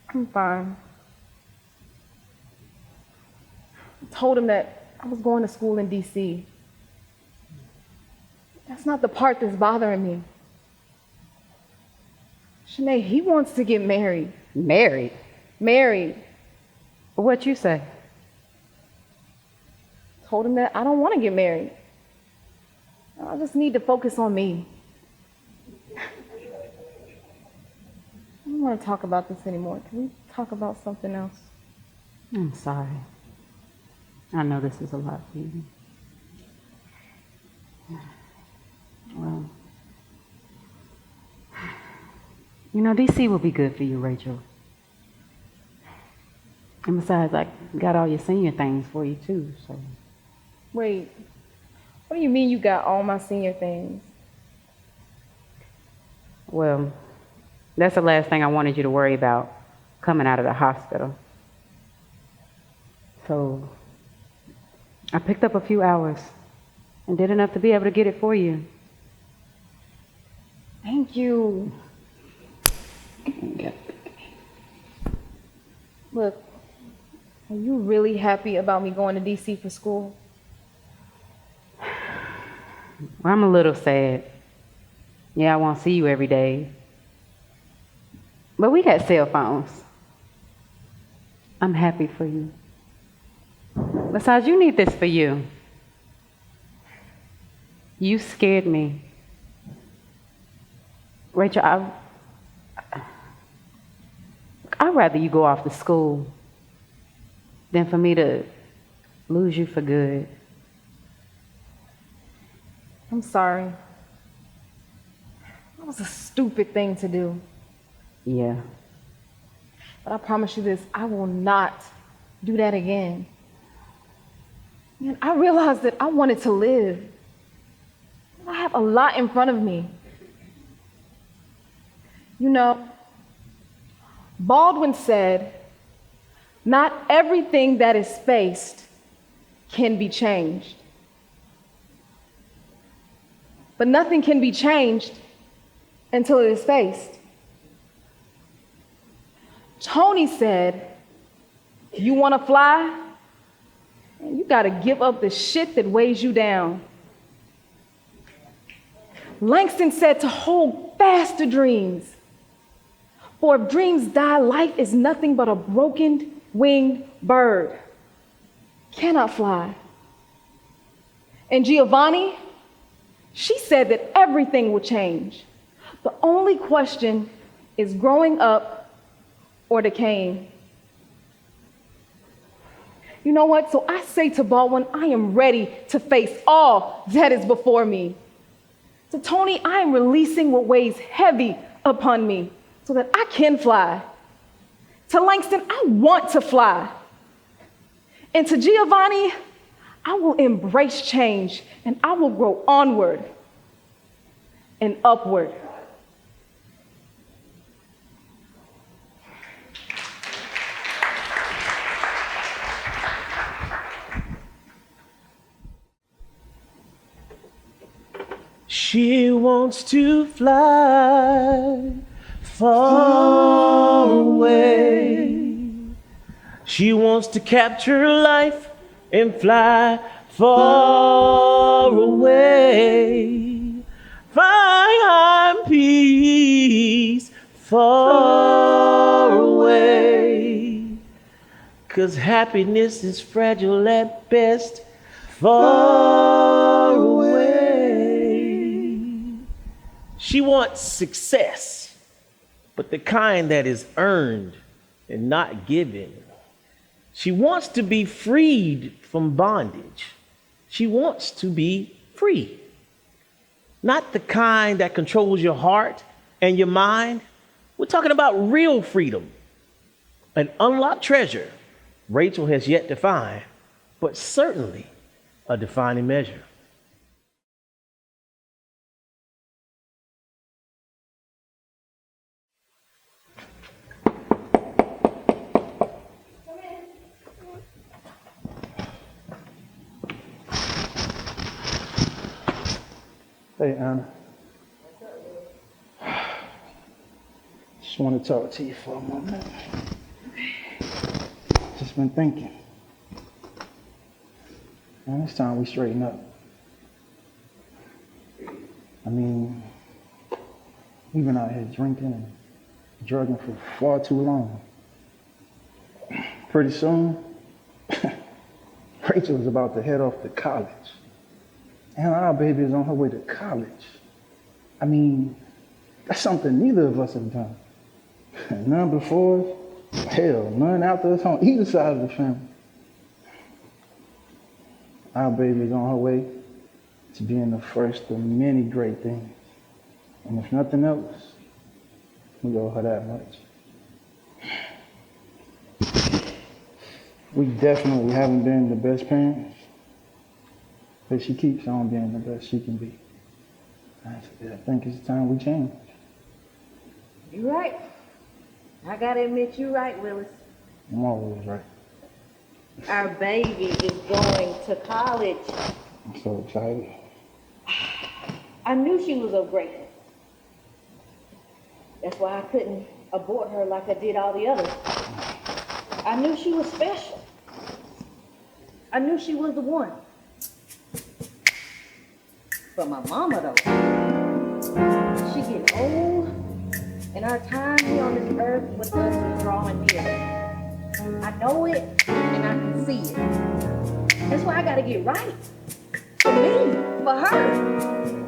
I'm fine. I told him that I was going to school in DC. That's not the part that's bothering me. Shanae, he wants to get married. Married? Married. What you say? Told him that I don't want to get married. I just need to focus on me. I don't want to talk about this anymore. Can we talk about something else? I'm sorry. I know this is a lot for you. Well, you know, DC will be good for you, Rachel. And besides, I got all your senior things for you, too, so. Wait, what do you mean you got all my senior things? Well, that's the last thing I wanted you to worry about coming out of the hospital. So, I picked up a few hours and did enough to be able to get it for you. Thank you. Look, are you really happy about me going to DC for school? Well, I'm a little sad. Yeah, I won't see you every day. But we got cell phones. I'm happy for you. Besides, you need this for you. You scared me. Rachel, I'd rather you go off to school than for me to lose you for good. I'm sorry. That was a stupid thing to do. Yeah. But I promise you this, I will not do that again. Man, I realized that I wanted to live. I have a lot in front of me. You know, Baldwin said, not everything that is faced can be changed. But nothing can be changed until it is faced. Tony said, you want to fly? You got to give up the shit that weighs you down. Langston said to hold fast to dreams. For if dreams die, life is nothing but a broken winged bird. Cannot fly. And Giovanni, she said that everything will change. The only question is growing up or decaying. You know what? So I say to Baldwin, I am ready to face all that is before me. To Tony, I am releasing what weighs heavy upon me so that I can fly. To Langston, I want to fly. And to Giovanni, I will embrace change and I will grow onward and upward. She wants to fly far away. She wants to capture life and fly far away. Find peace far away. 'Cause happiness is fragile at best, far away. She wants success, but the kind that is earned and not given. She wants to be freed from bondage. She wants to be free. Not the kind that controls your heart and your mind. We're talking about real freedom, an unlocked treasure Rachel has yet to find, but certainly a defining measure. Hey, Anna. Just want to talk to you for a moment. Just been thinking. Man, it's time we straighten up. I mean, we've been out here drinking and drugging for far too long. Pretty soon, Rachel is about to head off to college. And our baby is on her way to college. I mean, that's something neither of us have done. None before us, hell, none after us on either side of the family. Our baby is on her way to being the first of many great things. And if nothing else, we owe her that much. We definitely haven't been the best parents, but she keeps on being the best she can be. I think it's time we change. You're right. I gotta admit, you're right, Willis. I'm always right. Our baby is going to college. I'm so excited. I knew she was of greatness. That's why I couldn't abort her like I did all the others. I knew she was special. I knew she was the one. But my mama, though, she getting old, and our time here on this earth with us is drawing near. I know it, and I can see it. That's why I gotta get right. For me, for her.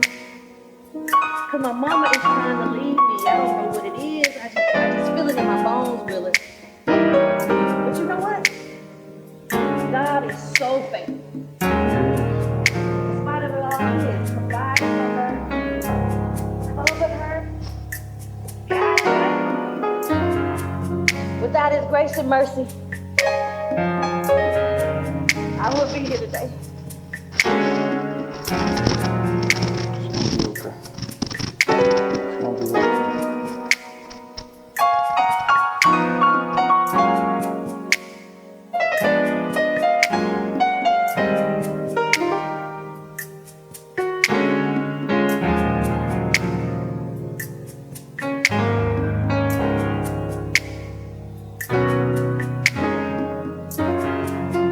Cause my mama is trying to leave me. I don't know what it is. His grace and mercy, I will be here today. It's gonna be okay.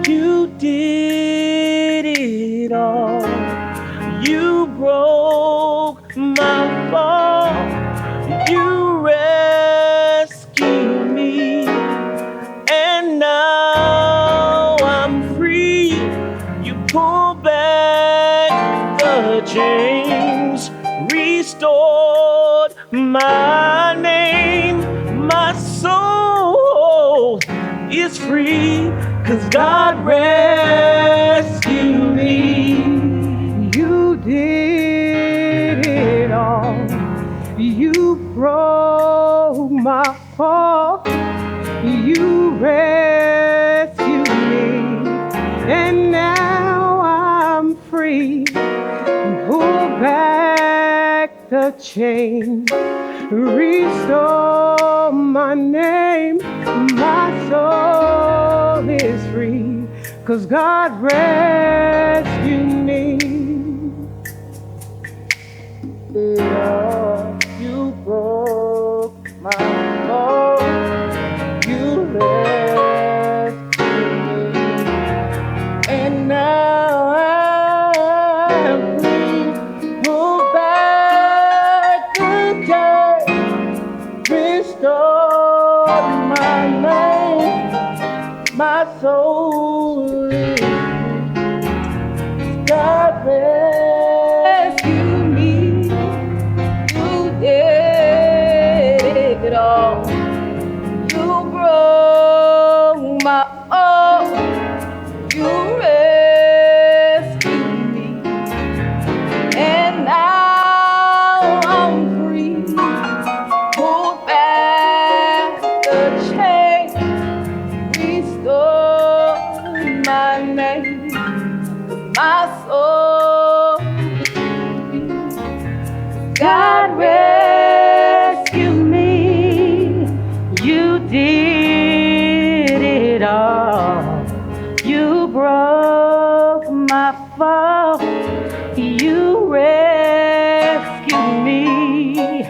You did it all. You broke my fall. You rescued me. And now I'm free. You pull back the chains, restored my name. My soul is free, 'cause God rescued me. You did it all. You broke my fall. You rescued me. And now I'm free. Pull back the chain. Restore my name. My soul is free. 'Cause God rescued me. Yeah, you broke my fall. You rescued me. And now I'm free. Pull back the chain. Restore my name. My soul is free. God rescue me. You did it all. You broke my all. You rescued me. And now I'm free. Pull back the chain. Restore my name. My soul, God rescue me. You did it all. You broke my fall. You rescued me.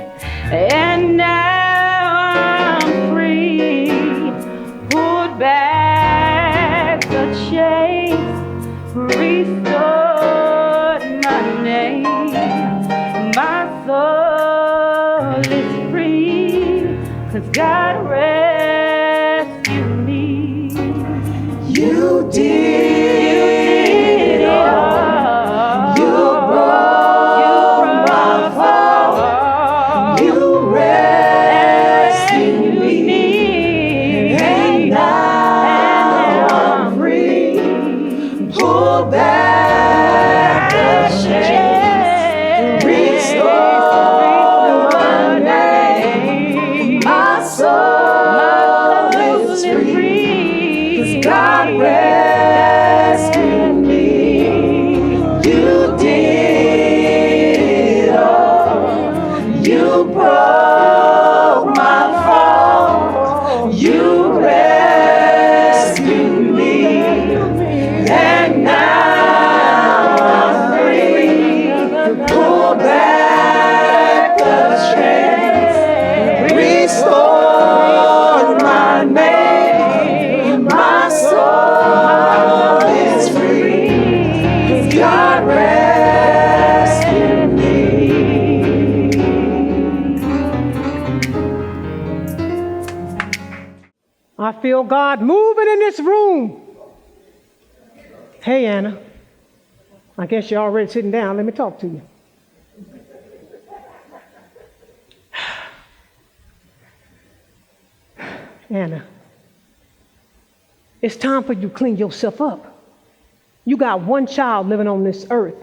And now I'm free. Pulled back the chains. Restored my name. My soul is free. 'Cause God rescued me. You did it all. You broke my fall. You rescued me. And now I'm free. Pull back the chains. Restore my name. My soul is free. 'Cause God rescued me. You did it all. You broke my fall. You rescued me. And now I'm free. Pull back the chains. Restore my name. My soul is free. God rescued me. I feel God moving in this room. Hey, Anna. I guess you're already sitting down. Let me talk to you. Anna, it's time for you to clean yourself up. You got one child living on this earth.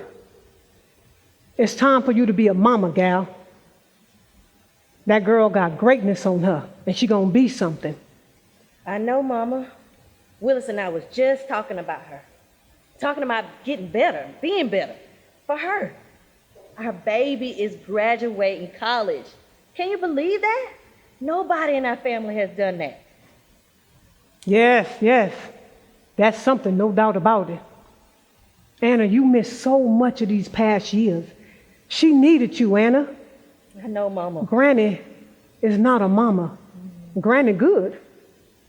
It's time for you to be a mama, gal. That girl got greatness on her, and she gonna be something. I know, Mama. Willis and I was just talking about her. Talking about getting better, being better for her. Our baby is graduating college. Can you believe that? Nobody in our family has done that. Yes, yes. That's something, no doubt about it. Anna, you missed so much of these past years. She needed you, Anna. I know, Mama. Granny is not a mama. Granny good,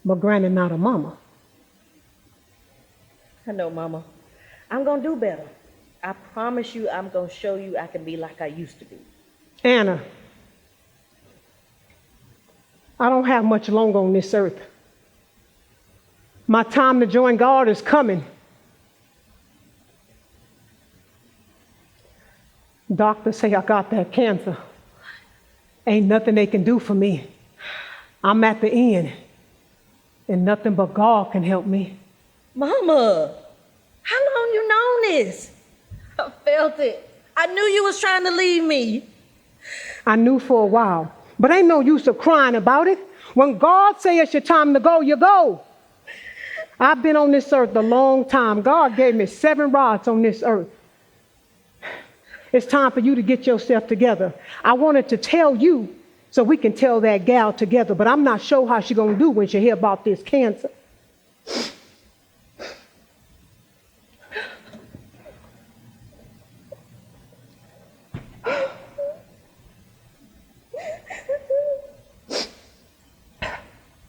but Granny not a mama. I know, Mama. I'm going to do better. I promise you I'm going to show you I can be like I used to be. Anna, I don't have much longer on this earth. My time to join God is coming. Doctors say I got that cancer. Ain't nothing they can do for me. I'm at the end, and nothing but God can help me. Mama, how long you known this? I felt it. I knew you was trying to leave me. I knew for a while, but ain't no use of crying about it. When God say it's your time to go, you go. I've been on this earth a long time. God gave me 7 rods on this earth. It's time for you to get yourself together. I wanted to tell you so we can tell that gal together, but I'm not sure how she's going to do when she hear about this cancer.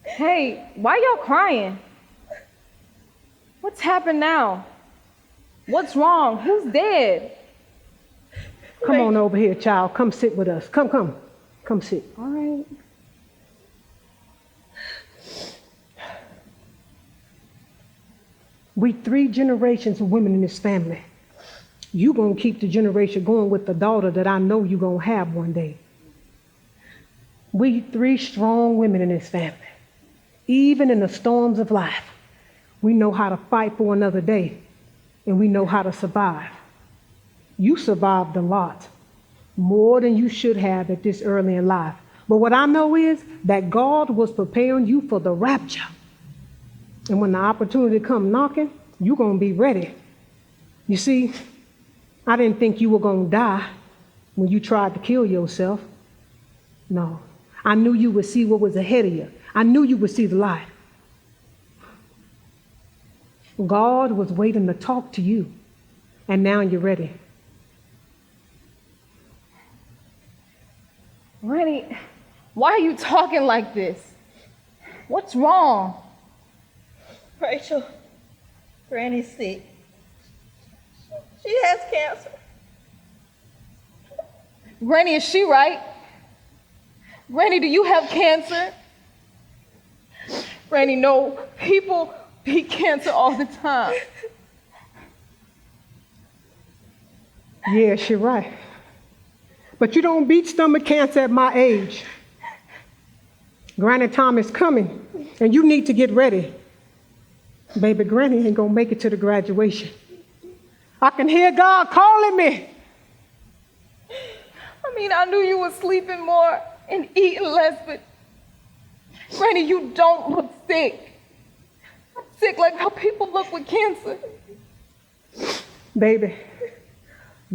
Hey, why y'all crying? What's happened now? What's wrong? Who's dead? Come on over here, child. Come sit with us. Come. Come sit. All right. We 3 generations of women in this family. You gonna keep the generation going with the daughter that I know you gonna have one day. We 3 strong women in this family. Even in the storms of life, we know how to fight for another day, and we know how to survive. You survived a lot, more than you should have at this early in life. But what I know is that God was preparing you for the rapture. And when the opportunity come knocking, you're going to be ready. You see, I didn't think you were going to die when you tried to kill yourself. No, I knew you would see what was ahead of you. I knew you would see the light. God was waiting to talk to you, and now you're ready. Granny, why are you talking like this? What's wrong? Rachel, Granny's sick. She has cancer. Granny, is she right? Granny, do you have cancer? Granny, no, people beat cancer all the time. Yes, you're right. But you don't beat stomach cancer at my age. Granny time is coming, and you need to get ready. Baby, Granny ain't gonna make it to the graduation. I can hear God calling me. I mean, I knew you were sleeping more and eating less, but Granny, you don't look sick. Sick like how people look with cancer. Baby,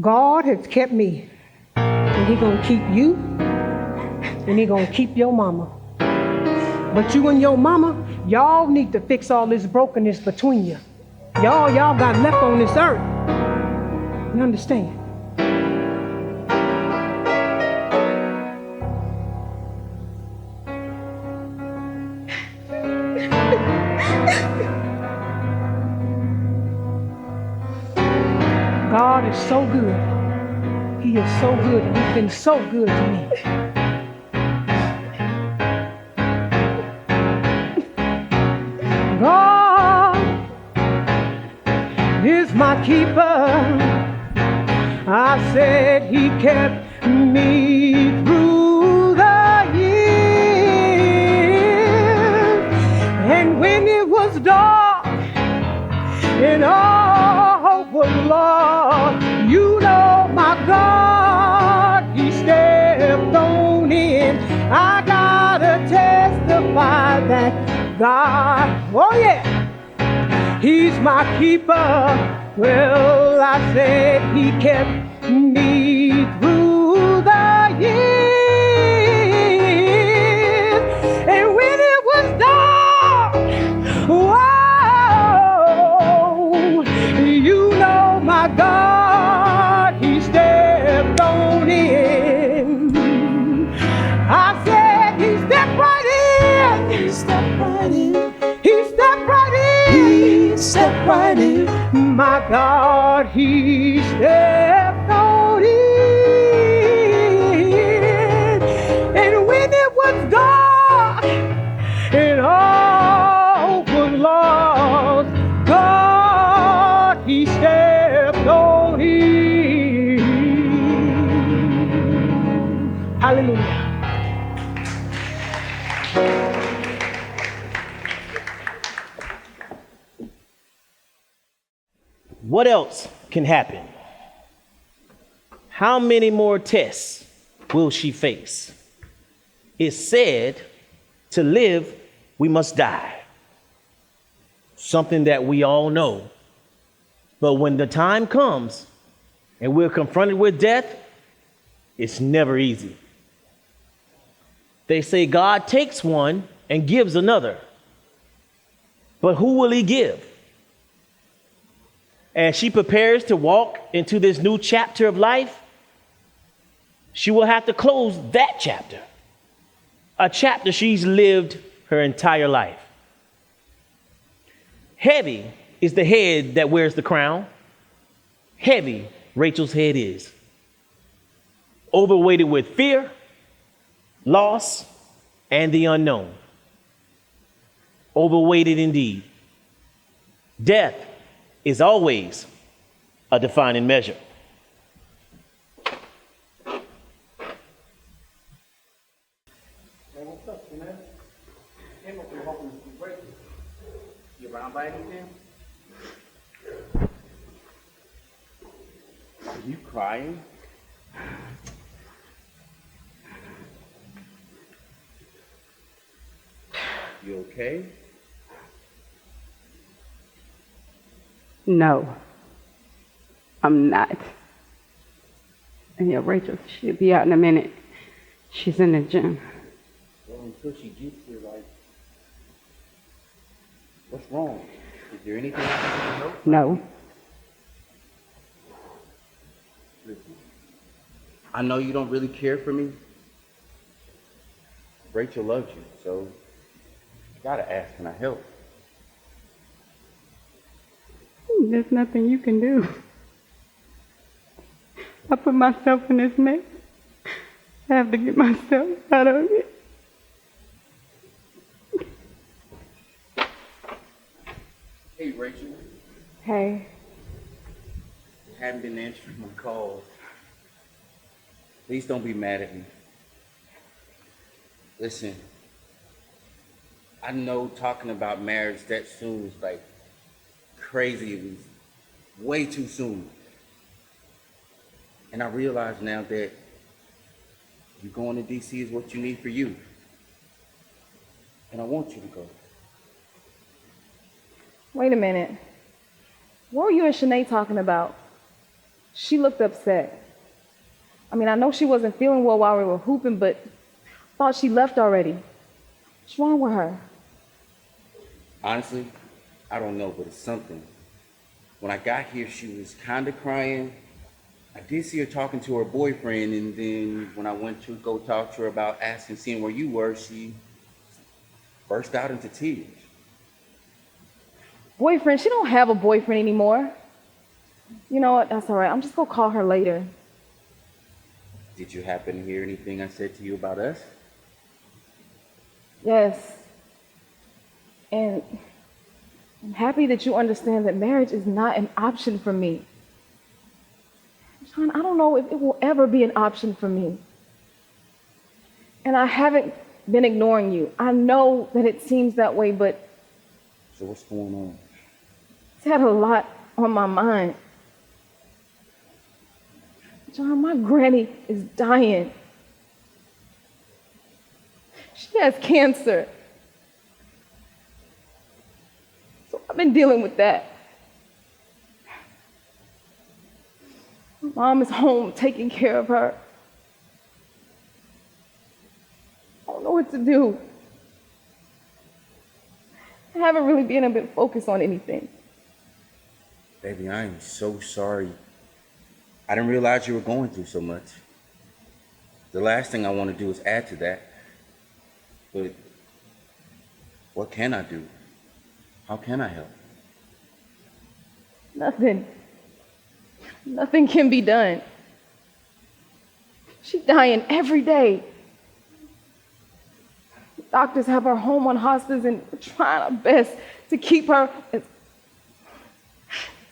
God has kept me, and He gonna keep you, and He gonna keep your mama. But you and your mama, y'all need to fix all this brokenness between you. Y'all got left on this earth. You understand? God is so good. He is so good, and He's been so good to me. God is my keeper. I said He kept me through the years. And when it was dark and all hope was lost, you know my God, He stepped on in. I gotta testify that God, oh yeah, He's my keeper. Well, I said He kept me through the years. And when it was dark, whoa, you know my God, He stepped on in. I said He stepped right in. He stepped right in. He stepped right in. He stepped right in. My God, He stepped on in. And when it was dark and all was lost, God, He stepped on in. Hallelujah. What else can happen? How many more tests will she face? It's said, to live, we must die. Something that we all know. But when the time comes and we're confronted with death, it's never easy. They say God takes one and gives another. But who will He give? As she prepares to walk into this new chapter of life, she will have to close that chapter, a chapter she's lived her entire life. Heavy is the head that wears the crown. Heavy Rachel's head is. Overweighted with fear, loss, and the unknown. Overweighted indeed. Death is always a defining measure. What's up, man? Came up here hoping to see Rachel. You around by anything? Are you crying? You okay? No, I'm not. And yeah, Rachel, she'll be out in a minute. She's in the gym. Well, until she gets here, like, what's wrong? Is there anything I can do to help? No. Listen, I know you don't really care for me. Rachel loves you, so I gotta ask, can I help? There's nothing you can do. I put myself in this mess. I have to get myself out of it. Hey, Rachel. Hey. You haven't been answering my calls. Please don't be mad at me. Listen, I know talking about marriage that soon is like crazy. It was way too soon. And I realize now that you going to DC is what you need for you. And I want you to go. Wait a minute. What were you and Shanae talking about? She looked upset. I mean, I know she wasn't feeling well while we were hooping, but I thought she left already. What's wrong with her? Honestly, I don't know, but it's something. When I got here, she was kind of crying. I did see her talking to her boyfriend, and then when I went to go talk to her about asking, seeing where you were, she burst out into tears. Boyfriend? She don't have a boyfriend anymore. You know what? That's all right. I'm just going to call her later. Did you happen to hear anything I said to you about us? Yes. And I'm happy that you understand that marriage is not an option for me. John, I don't know if it will ever be an option for me. And I haven't been ignoring you. I know that it seems that way, but So what's going on? it's had a lot on my mind. John, my granny is dying. She has cancer. I've been dealing with that. My mom is home taking care of her. I don't know what to do. I haven't really been able to focus on anything. Baby, I am so sorry. I didn't realize you were going through so much. The last thing I want to do is add to that. But what can I do? How can I help? Nothing. Nothing can be done. She's dying every day. The doctors have her home on hospice and we're trying our best to keep her as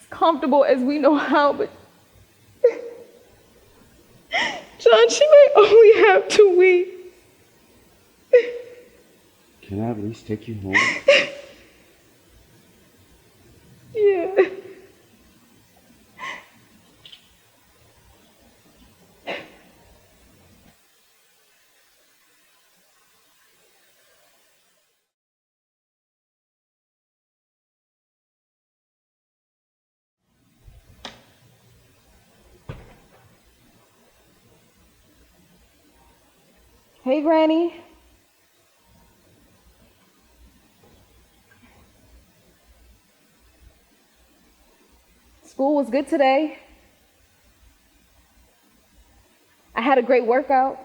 comfortable as we know how, but John, she may only have 2 weeks. Can I at least take you home? Yeah. Hey, Granny. School was good today. I had a great workout.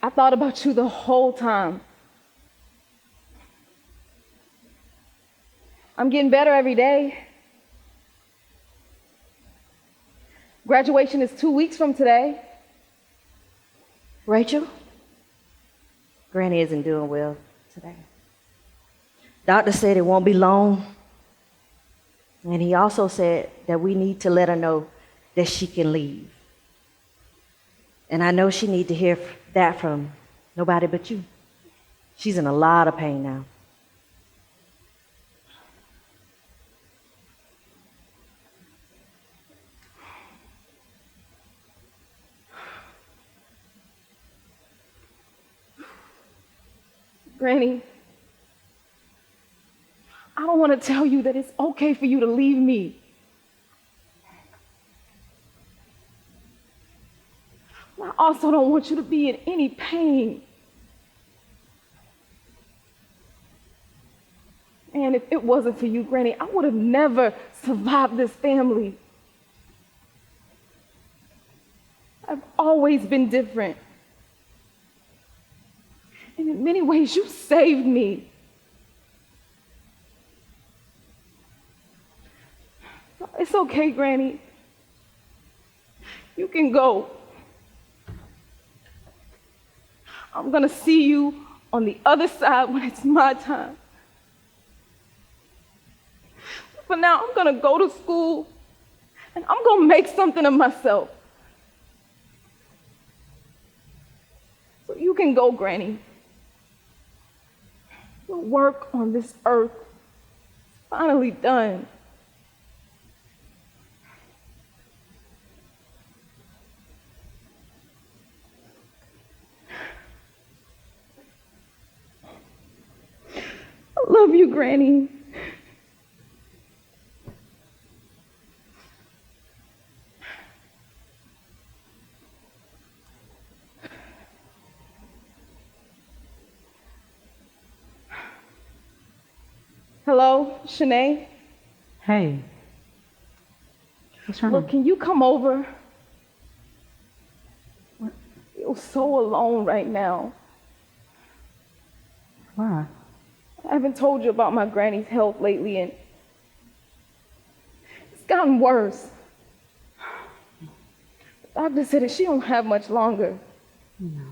I thought about you the whole time. I'm getting better every day. Graduation is 2 weeks from today. Rachel, Granny isn't doing well today. Doctor said it won't be long. And he also said that we need to let her know that she can leave. And I know she needs to hear that from nobody but you. She's in a lot of pain now. Granny, I don't want to tell you that it's okay for you to leave me. I also don't want you to be in any pain. And if it wasn't for you, Granny, I would have never survived this family. I've always been different. And in many ways, you saved me. It's okay, Granny. You can go. I'm gonna see you on the other side when it's my time. For now, I'm gonna go to school and I'm gonna make something of myself. So you can go, Granny. Your work on this earth is finally done. I love you, Granny. Hello, Shanae? Hey. What's wrong? Look, can you come over? I feel so alone right now. Why? I haven't told you about my granny's health lately, and it's gotten worse. The doctor said that she don't have much longer. No.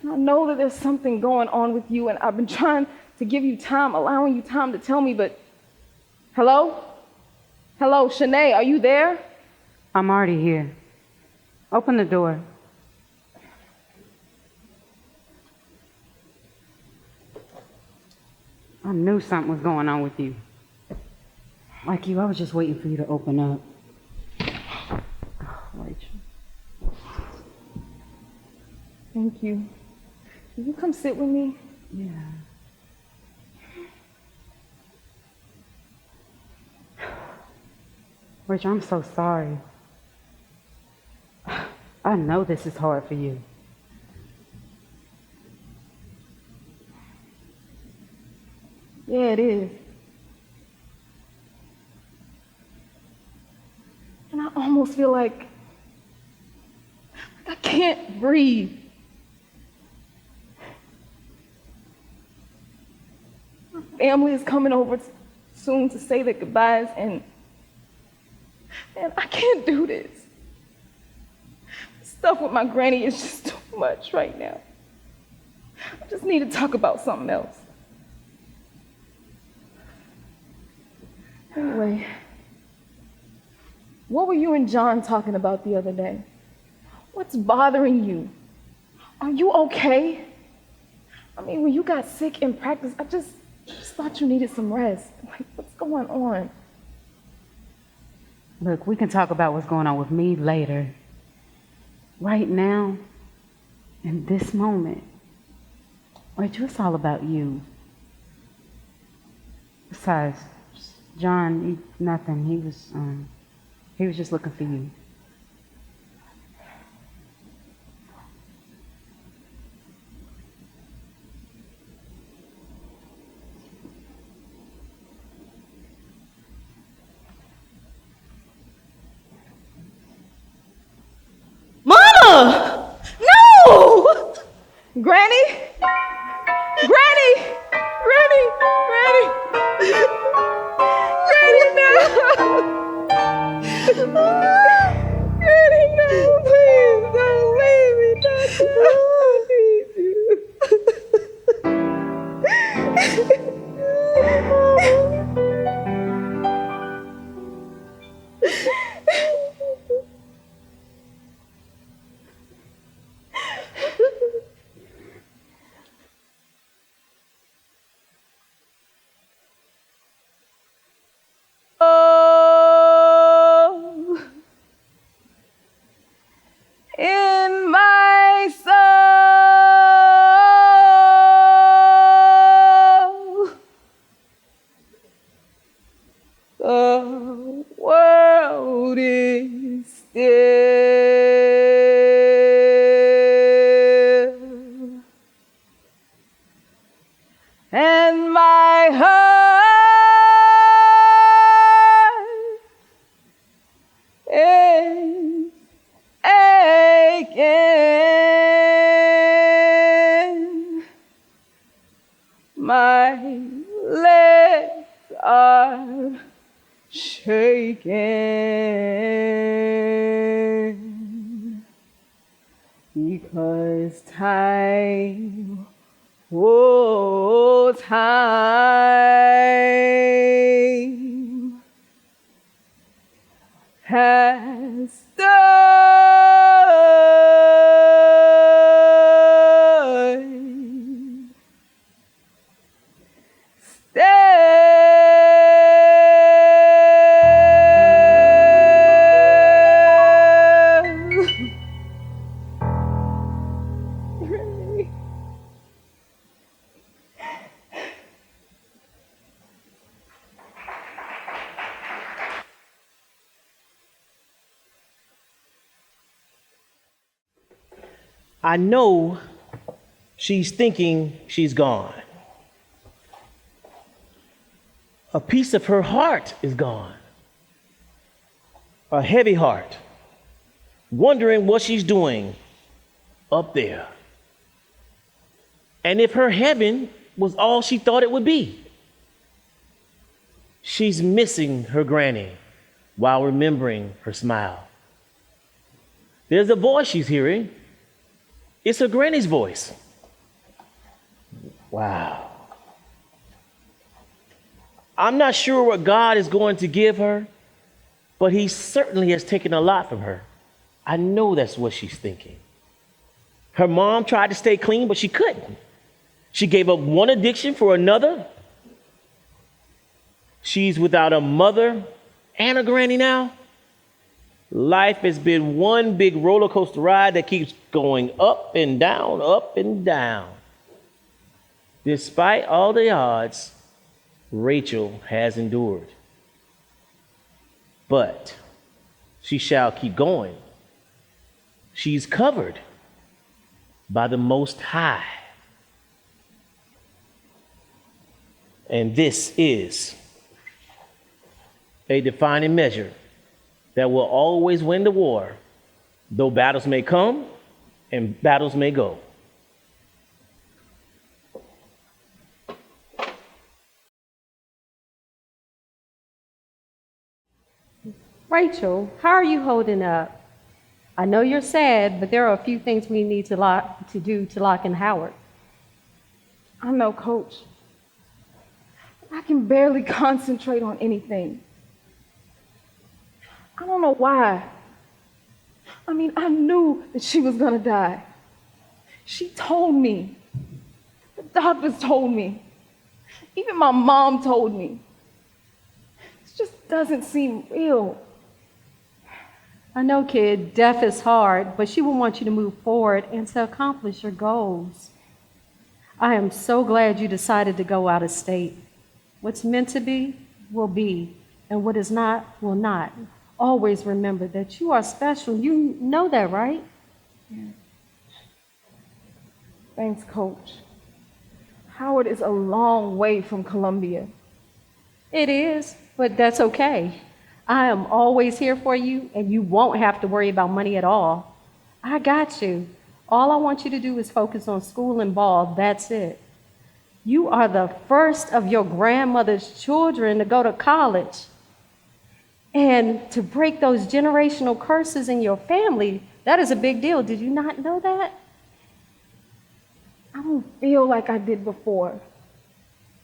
And I know that there's something going on with you, and I've been trying to give you time, allowing you time to tell me, but... Hello? Hello, Shanae, are you there? I'm already here. Open the door. I knew something was going on with you. Like you, I was just waiting for you to open up. Oh, Rachel. Thank you. Can you come sit with me? Yeah. Rich, I'm so sorry. I know this is hard for you. Yeah, it is. And I almost feel like I can't breathe. My family is coming over soon to say their goodbyes, and I can't do this. Stuff with my granny is just too much right now. I just need to talk about something else. Anyway, what were you and John talking about the other day? What's bothering you? Are you okay? I mean, when you got sick in practice, I just thought you needed some rest. Like, what's going on? Look, we can talk about what's going on with me later. Right now, in this moment, Rachel, it's all about you. Besides, John, nothing. He was just looking for you. Mama! No! Granny? Granny! Granny! Granny! Granny, no! Granny, no! Please don't leave me, Doctor. I need you. In my soul, the world is still, and my heart is aching. My legs are shaking because time, oh time, has I know she's thinking she's gone. A piece of her heart is gone. A heavy heart, wondering what she's doing up there. And if her heaven was all she thought it would be. She's missing her granny while remembering her smile. There's a voice she's hearing. It's her granny's voice. Wow. I'm not sure what God is going to give her, but he certainly has taken a lot from her. I know that's what she's thinking. Her mom tried to stay clean, but she couldn't. She gave up one addiction for another. She's without a mother and a granny now. Life has been one big roller coaster ride that keeps going up and down, up and down. Despite all the odds, Rachel has endured. But she shall keep going. She's covered by the Most High. And this is a defining measure that will always win the war, though battles may come and battles may go. Rachel, how are you holding up? I know you're sad, but there are a few things we need to do to lock in Howard. I know, Coach. I can barely concentrate on anything. I don't know why. I mean, I knew that she was gonna die. She told me. The doctors told me. Even my mom told me. It just doesn't seem real. I know, kid, death is hard, but she will want you to move forward and to accomplish your goals. I am so glad you decided to go out of state. What's meant to be, will be, and what is not, will not. Always remember that you are special. You know that, right? Yeah. Thanks, Coach. Howard is a long way from Columbia. It is, but that's okay. I am always here for you, and you won't have to worry about money at all. I got you. All I want you to do is focus on school and ball. That's it. You are the first of your grandmother's children to go to college. And to break those generational curses in your family, that is a big deal. Did you not know that? I don't feel like I did before.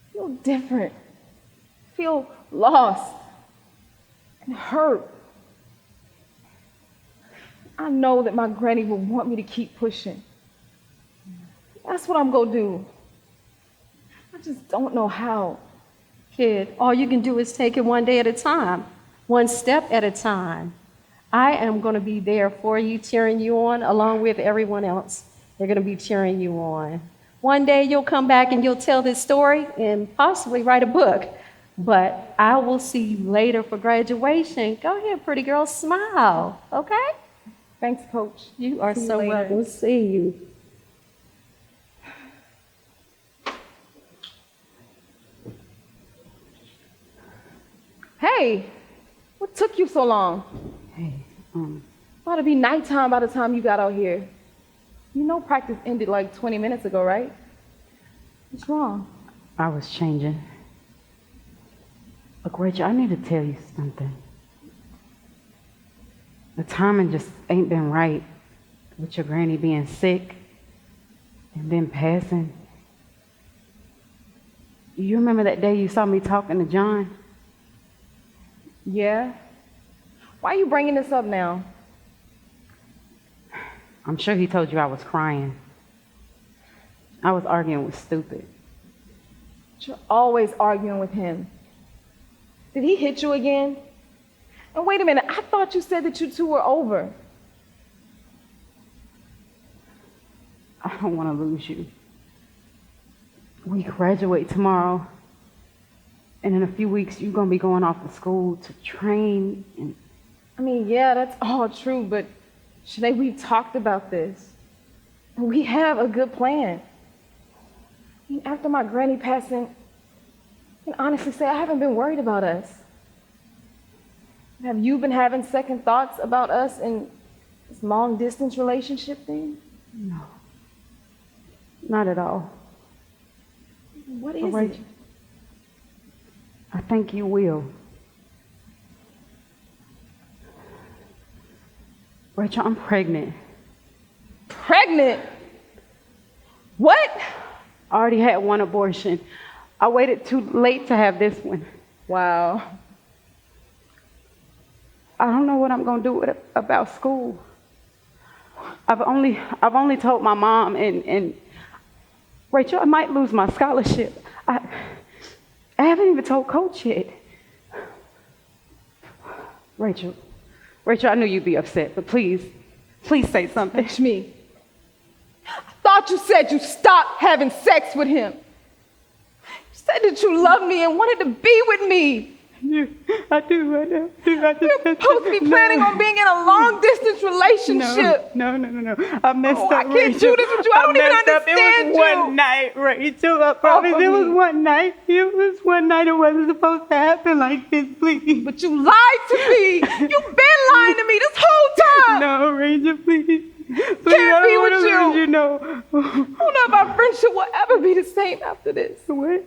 I feel different. I feel lost and hurt. I know that my granny will want me to keep pushing. That's what I'm gonna do. I just don't know how. Kid, all you can do is take it one day at a time, one step at a time. I am going to be there for you, cheering you on, along with everyone else. They're going to be cheering you on. One day you'll come back and you'll tell this story and possibly write a book. But I will see you later for graduation. Go ahead, pretty girl, smile, okay? Thanks, Coach. You are See you so later. welcome. See you. Hey, what took you so long? Hey, About to be nighttime by the time you got out here. You know practice ended like 20 minutes ago, right? What's wrong? I was changing. Look, Rachel, I need to tell you something. The timing just ain't been right with your granny being sick and then passing. You remember that day you saw me talking to John? Yeah? Why are you bringing this up now? I'm sure he told you I was crying. I was arguing with Stupid. You're always arguing with him. Did he hit you again? And wait a minute, I thought you said that you two were over. I don't want to lose you. We graduate tomorrow, and in a few weeks you're going to be going off to school to train. And I mean, yeah, that's all true, but Shanae, we've talked about this. And we have a good plan. I mean, after my granny passing, I can honestly say I haven't been worried about us. Have you been having second thoughts about us and this long distance relationship thing? No, not at all. What is Rachel, it? I think you will. Rachel, I'm pregnant. Pregnant? What? I already had one abortion. I waited too late to have this one. Wow. I don't know what I'm going to do about school. I've only told my mom, and Rachel, I might lose my scholarship. I haven't even told Coach yet. Rachel, I knew you'd be upset, but please say something. Shmi, I thought you said you stopped having sex with him. said that you loved me and wanted to be with me. I do. We're supposed to be planning on being in a long distance relationship. No. I messed up. I can't do this with you. I don't even understand It was one night, Rachel. I promise. It was one night. It was one night. It wasn't supposed to happen like this, please. But you lied to me. You've been lying to me this whole time. No, Rachel, please. Can't be with you. You know. I don't know if our friendship will ever be the same after this. What?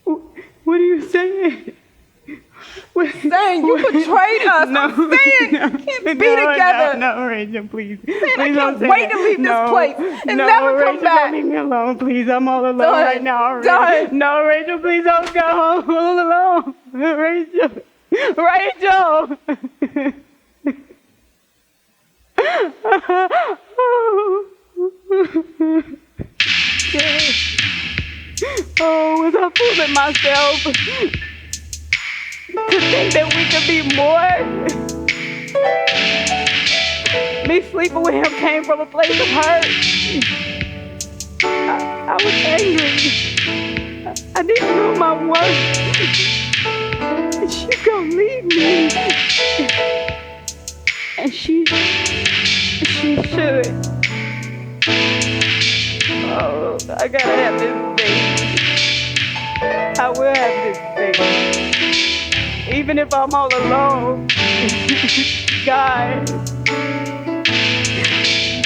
What are you saying? Saying you betrayed us. I'm saying we can't be together. No, Rachel, please. Saying Please I don't can't say wait that. to leave this place and never come Rachel, back. Don't leave me alone, please. I'm all alone Done. right now. Done. No, Rachel, please don't go all alone. Rachel. Oh, was I fooling myself to think that we could be more? Me sleeping with him came from a place of hurt. I was angry. I didn't know my worth. She gonna leave me. And she should. Oh, I gotta have this baby. I will have this baby. Even if I'm all alone. God,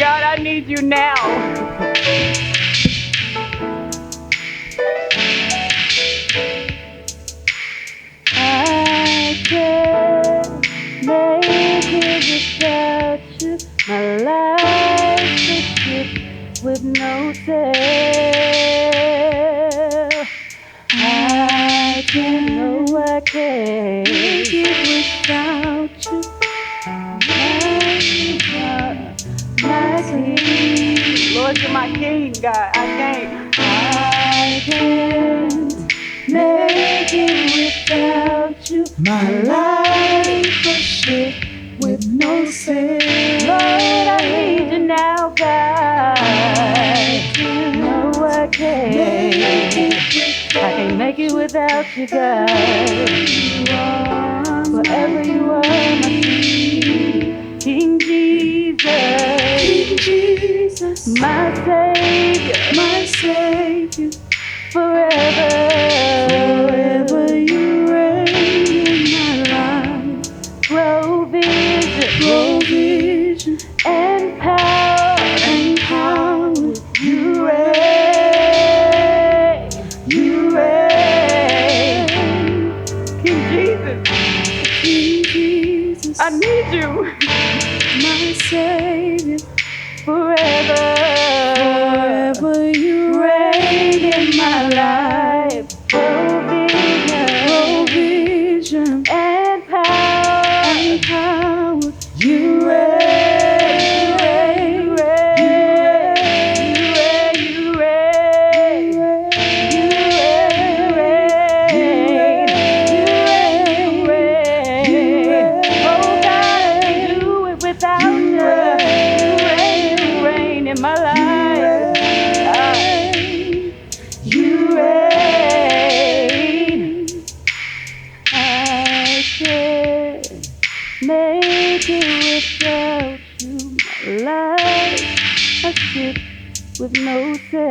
I need you now. I can't make it without you. My life is stripped with no sail. I can't make it without you. My king, Lord, you're my king, God. I can't make it without you. My life was shit with no sin. Lord, I need you now, God. No, I can't. I can't make it without you, God. Wherever you are, my King Jesus. King Jesus, My Savior, forever. forever you reign in my life. Provision and power, you reign, King Jesus, King Jesus, I need you, my Savior, forever, you reign in my life, provision and power, you reign, my life, you reign. I can't make it without you. My life, I sit with no sail.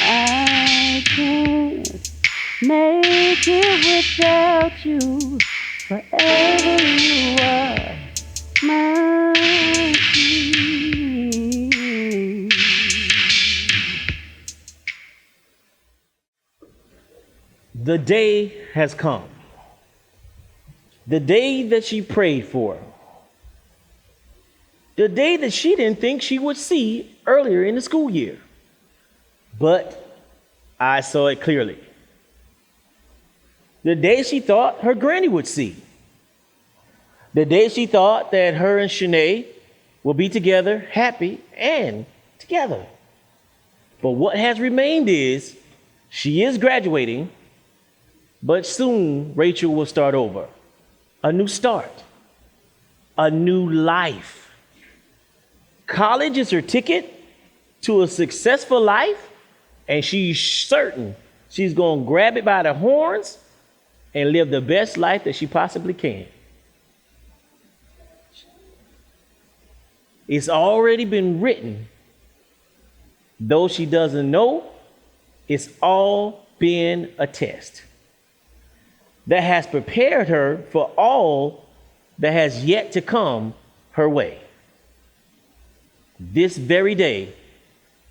I can't make it without you. Forever you are my king. The day has come. The day that she prayed for. The day that she didn't think she would see earlier in the school year. But I saw it clearly. The day she thought her granny would see. The day she thought that her and Shanae will be together, happy and together. But what has remained is she is graduating, but soon Rachel will start over. A new start, a new life. College is her ticket to a successful life, And she's certain she's going to grab it by the horns and live the best life that she possibly can. It's already been written. Though she doesn't know, it's all been a test that has prepared her for all that has yet to come her way. This very day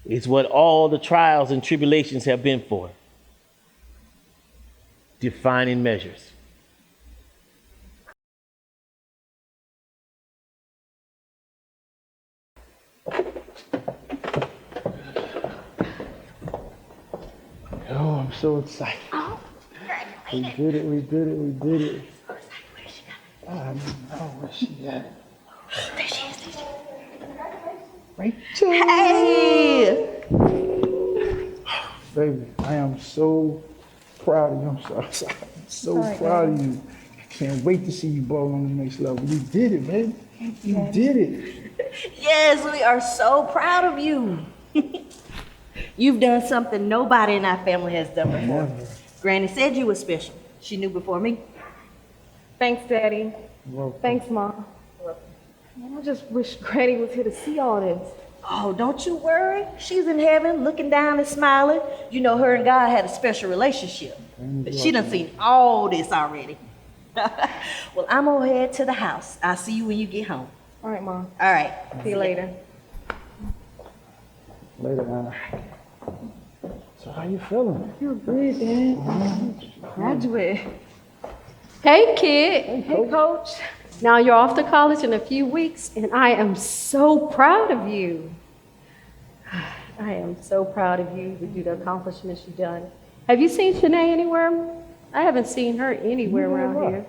is what all the trials and tribulations have been for. Defining measures. Oh, I'm so excited. We did it, we did it, we did it. I don't know where she at. There she is. Rachel! Hey! Baby, I am so proud of you. I'm so proud of you. I can't wait to see you ball on the next level. You did it, man. You did it. Yes, we are so proud of you. You've done something nobody in our family has done before. Never. Granny said you were special. She knew before me. Thanks, Daddy. Well, Thanks, Mom. Man, I just wish Granny was here to see all this. Oh, don't you worry. She's in heaven looking down and smiling. You know, her and God had a special relationship. But she done seen all this already. Well, I'm gonna head to the house. I'll see you when you get home. All right, Mom. All right. See you later. later, Anna. So how you feeling? I feel good, Dad. Graduate. Hey, kid. Hey, Coach. Now you're off to college in a few weeks, and I am so proud of you. I am so proud of you to do the accomplishments you've done. Have you seen Shanae anywhere? I haven't seen her anywhere around here.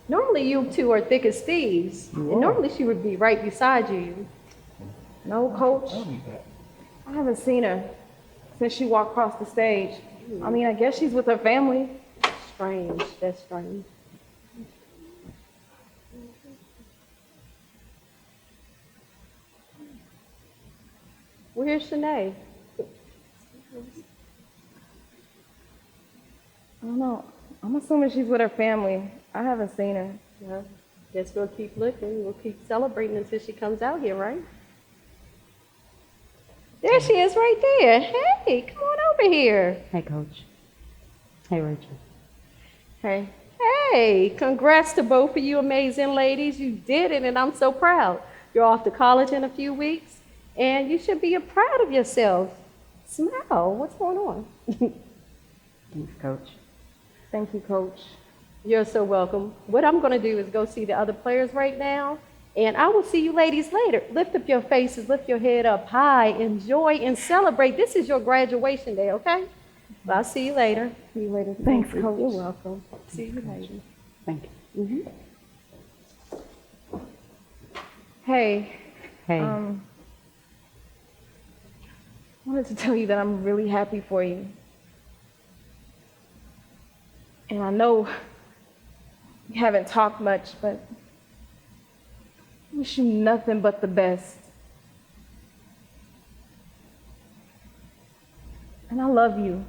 Normally you two are thick as thieves, and normally she would be right beside you. No, Coach. I haven't seen her since she walked across the stage. I mean, I guess she's with her family. Strange, that's strange. Where's Shanae? I don't know. I'm assuming she's with her family. I haven't seen her. Yeah, guess we'll keep looking. We'll keep celebrating until she comes out here, right? There she is right there. Hey, come on over here. Hey, Coach. Hey, Rachel. Hey. Hey, congrats to both of you amazing ladies. You did it, and I'm so proud. You're off to college in a few weeks, and you should be proud of yourself. Smile. What's going on? Thanks, Coach. Thank you, Coach. You're so welcome. What I'm going to do is go see the other players right now, and I will see you ladies later. Lift up your faces, lift your head up high, enjoy and celebrate. This is your graduation day, okay? Well, I'll see you later. See you later. Thanks, Coach. You're welcome. See you later. Thank you. Hey. Hey. I wanted to tell you that I'm really happy for you. And I know we haven't talked much, but I wish you nothing but the best. And I love you.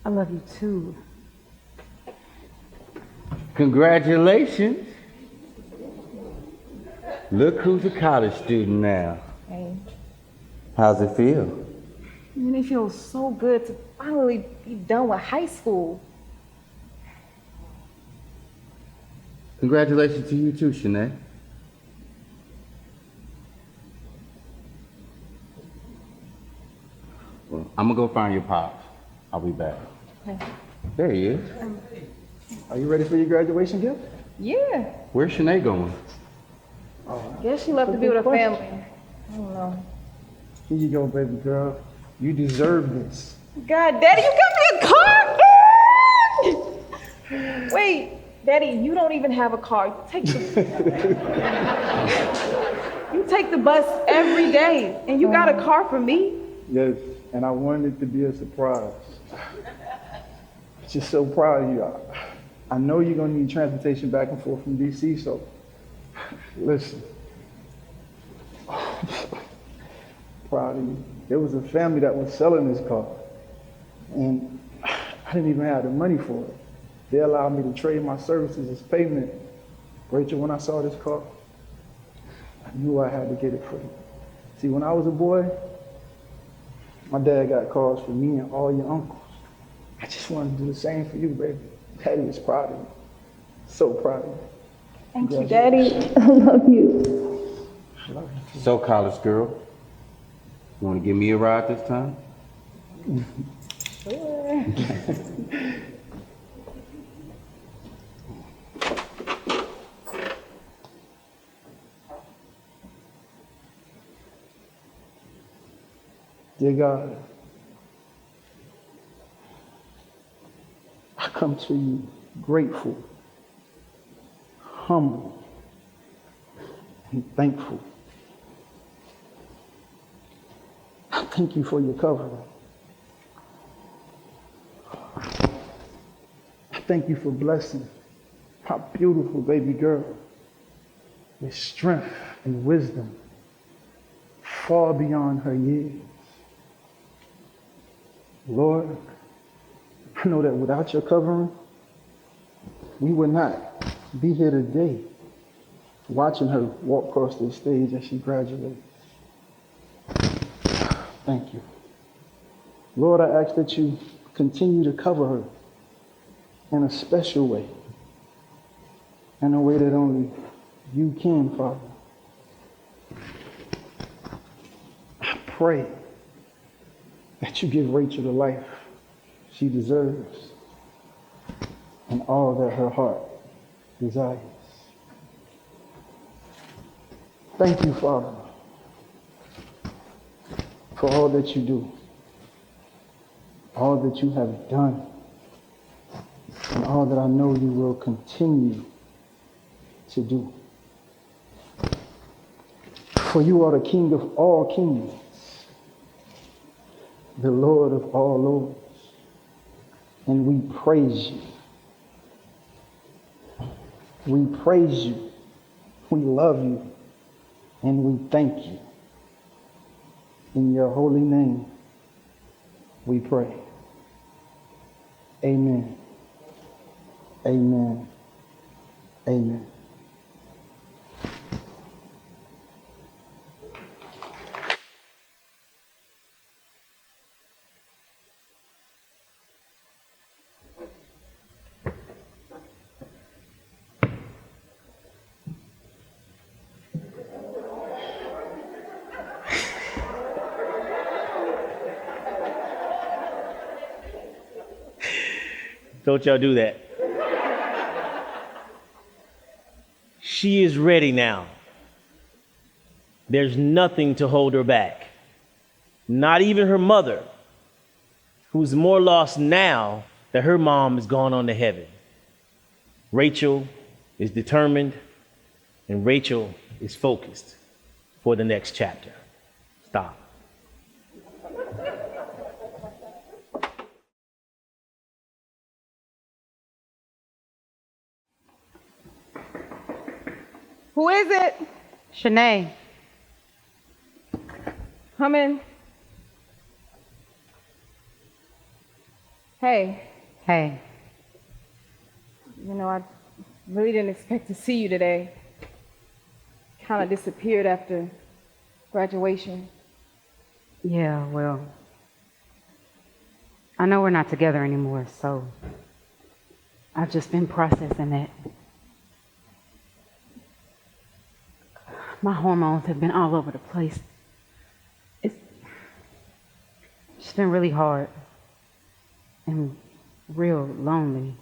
I love you too. Congratulations. Look who's a college student now. Hey. How's it feel? And it feels so good to finally be done with high school. Congratulations to you too, Shanae. Well, I'm gonna go find your pops. I'll be back. Okay. There he is. Are you ready for your graduation gift? Yeah. Where's Shanae going? Guess she left to be with her family. I don't know. Here you go, baby girl. You deserve this. God, Daddy, you got me a car? Wait, Daddy, you don't even have a car. You take the bus every day, and you got a car for me? Yes, and I wanted it to be a surprise. Just so proud of you. I know you're gonna need transportation back and forth from DC, so listen. proud of you. There was a family that was selling this car, and I didn't even have the money for it. They allowed me to trade my services as payment. Rachel, when I saw this car, I knew I had to get it for you. See, when I was a boy, my dad got cars for me and all your uncles. I just wanted to do the same for you, baby. Daddy is proud of you. So proud of you. Thank you, Daddy. I love you. I love you. So, college girl, you want to give me a ride this time? Sure. Dear God, I come to you grateful, humble, and thankful. I thank you for your covering. I thank you for blessing my beautiful baby girl with strength and wisdom far beyond her years. Lord, I know that without your covering, we would not be here today watching her walk across the stage as she graduates. Thank you. Lord, I ask that you continue to cover her in a special way, in a way that only you can, Father. I pray that you give Rachel the life she deserves and all that her heart desires. Thank you, Father, for all that you do, all that you have done, and all that I know you will continue to do. For you are the King of all kings, the Lord of all lords, and we praise you. We praise you, we love you, and we thank you. In your holy name, we pray. Amen. Amen. Amen. Don't y'all do that. She is ready now. There's nothing to hold her back. Not even her mother, who's more lost now that her mom has gone on to heaven. Rachel is determined, and Rachel is focused for the next chapter. Stop. Who is it? Shanae. Come in. Hey, Hey. you know, I really didn't expect to see you today. Kind of disappeared after graduation. Yeah, well, I know we're not together anymore, so I've just been processing that. My hormones have been all over the place. It's been really hard and real lonely.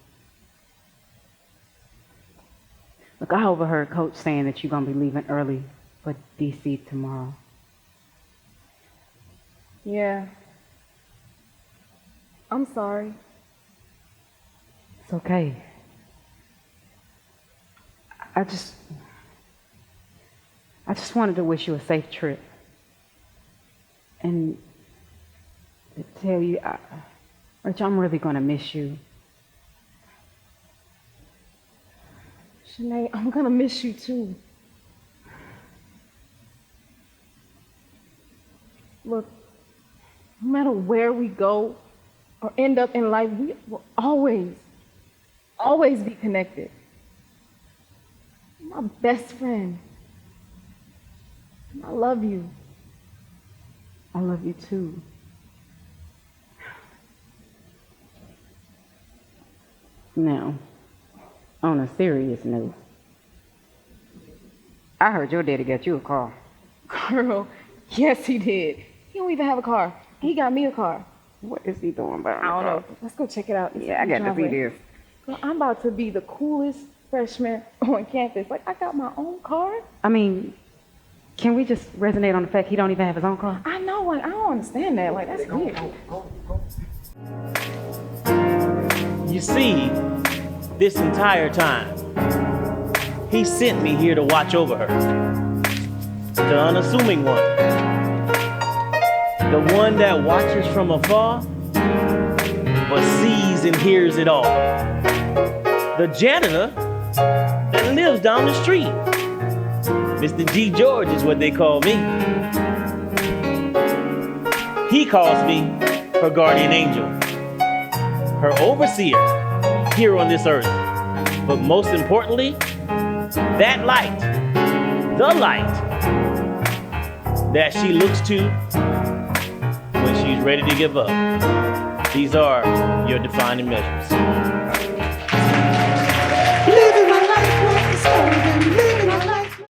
Look, I overheard Coach saying that you're going to be leaving early for DC tomorrow. Yeah. I'm sorry. It's okay. I just wanted to wish you a safe trip. And to tell you, Rich, I'm really going to miss you. Shanae, I'm gonna miss you too. Look, no matter where we go or end up in life, we will always be connected. You're my best friend. I love you. I love you too. Now, on a serious note, I heard your daddy got you a car. Girl, yes he did. He don't even have a car. He got me a car. What is he doing about I don't know. Let's go check it out. It's Yeah, I in the got to see driveway. this. Girl, I'm about to be the coolest freshman on campus. Like, I got my own car. I mean, can we just resonate on the fact he don't even have his own car? I know, like, I don't understand that. Like, that's weird. You see, this entire time, he sent me here to watch over her. The unassuming one. The one that watches from afar, but sees and hears it all. The janitor that lives down the street. Mr. G. George is what they call me. He calls me her guardian angel, her overseer here on this earth. But most importantly, that light, the light that she looks to when she's ready to give up. These are your defining measures. Living my life like it's golden, living my life.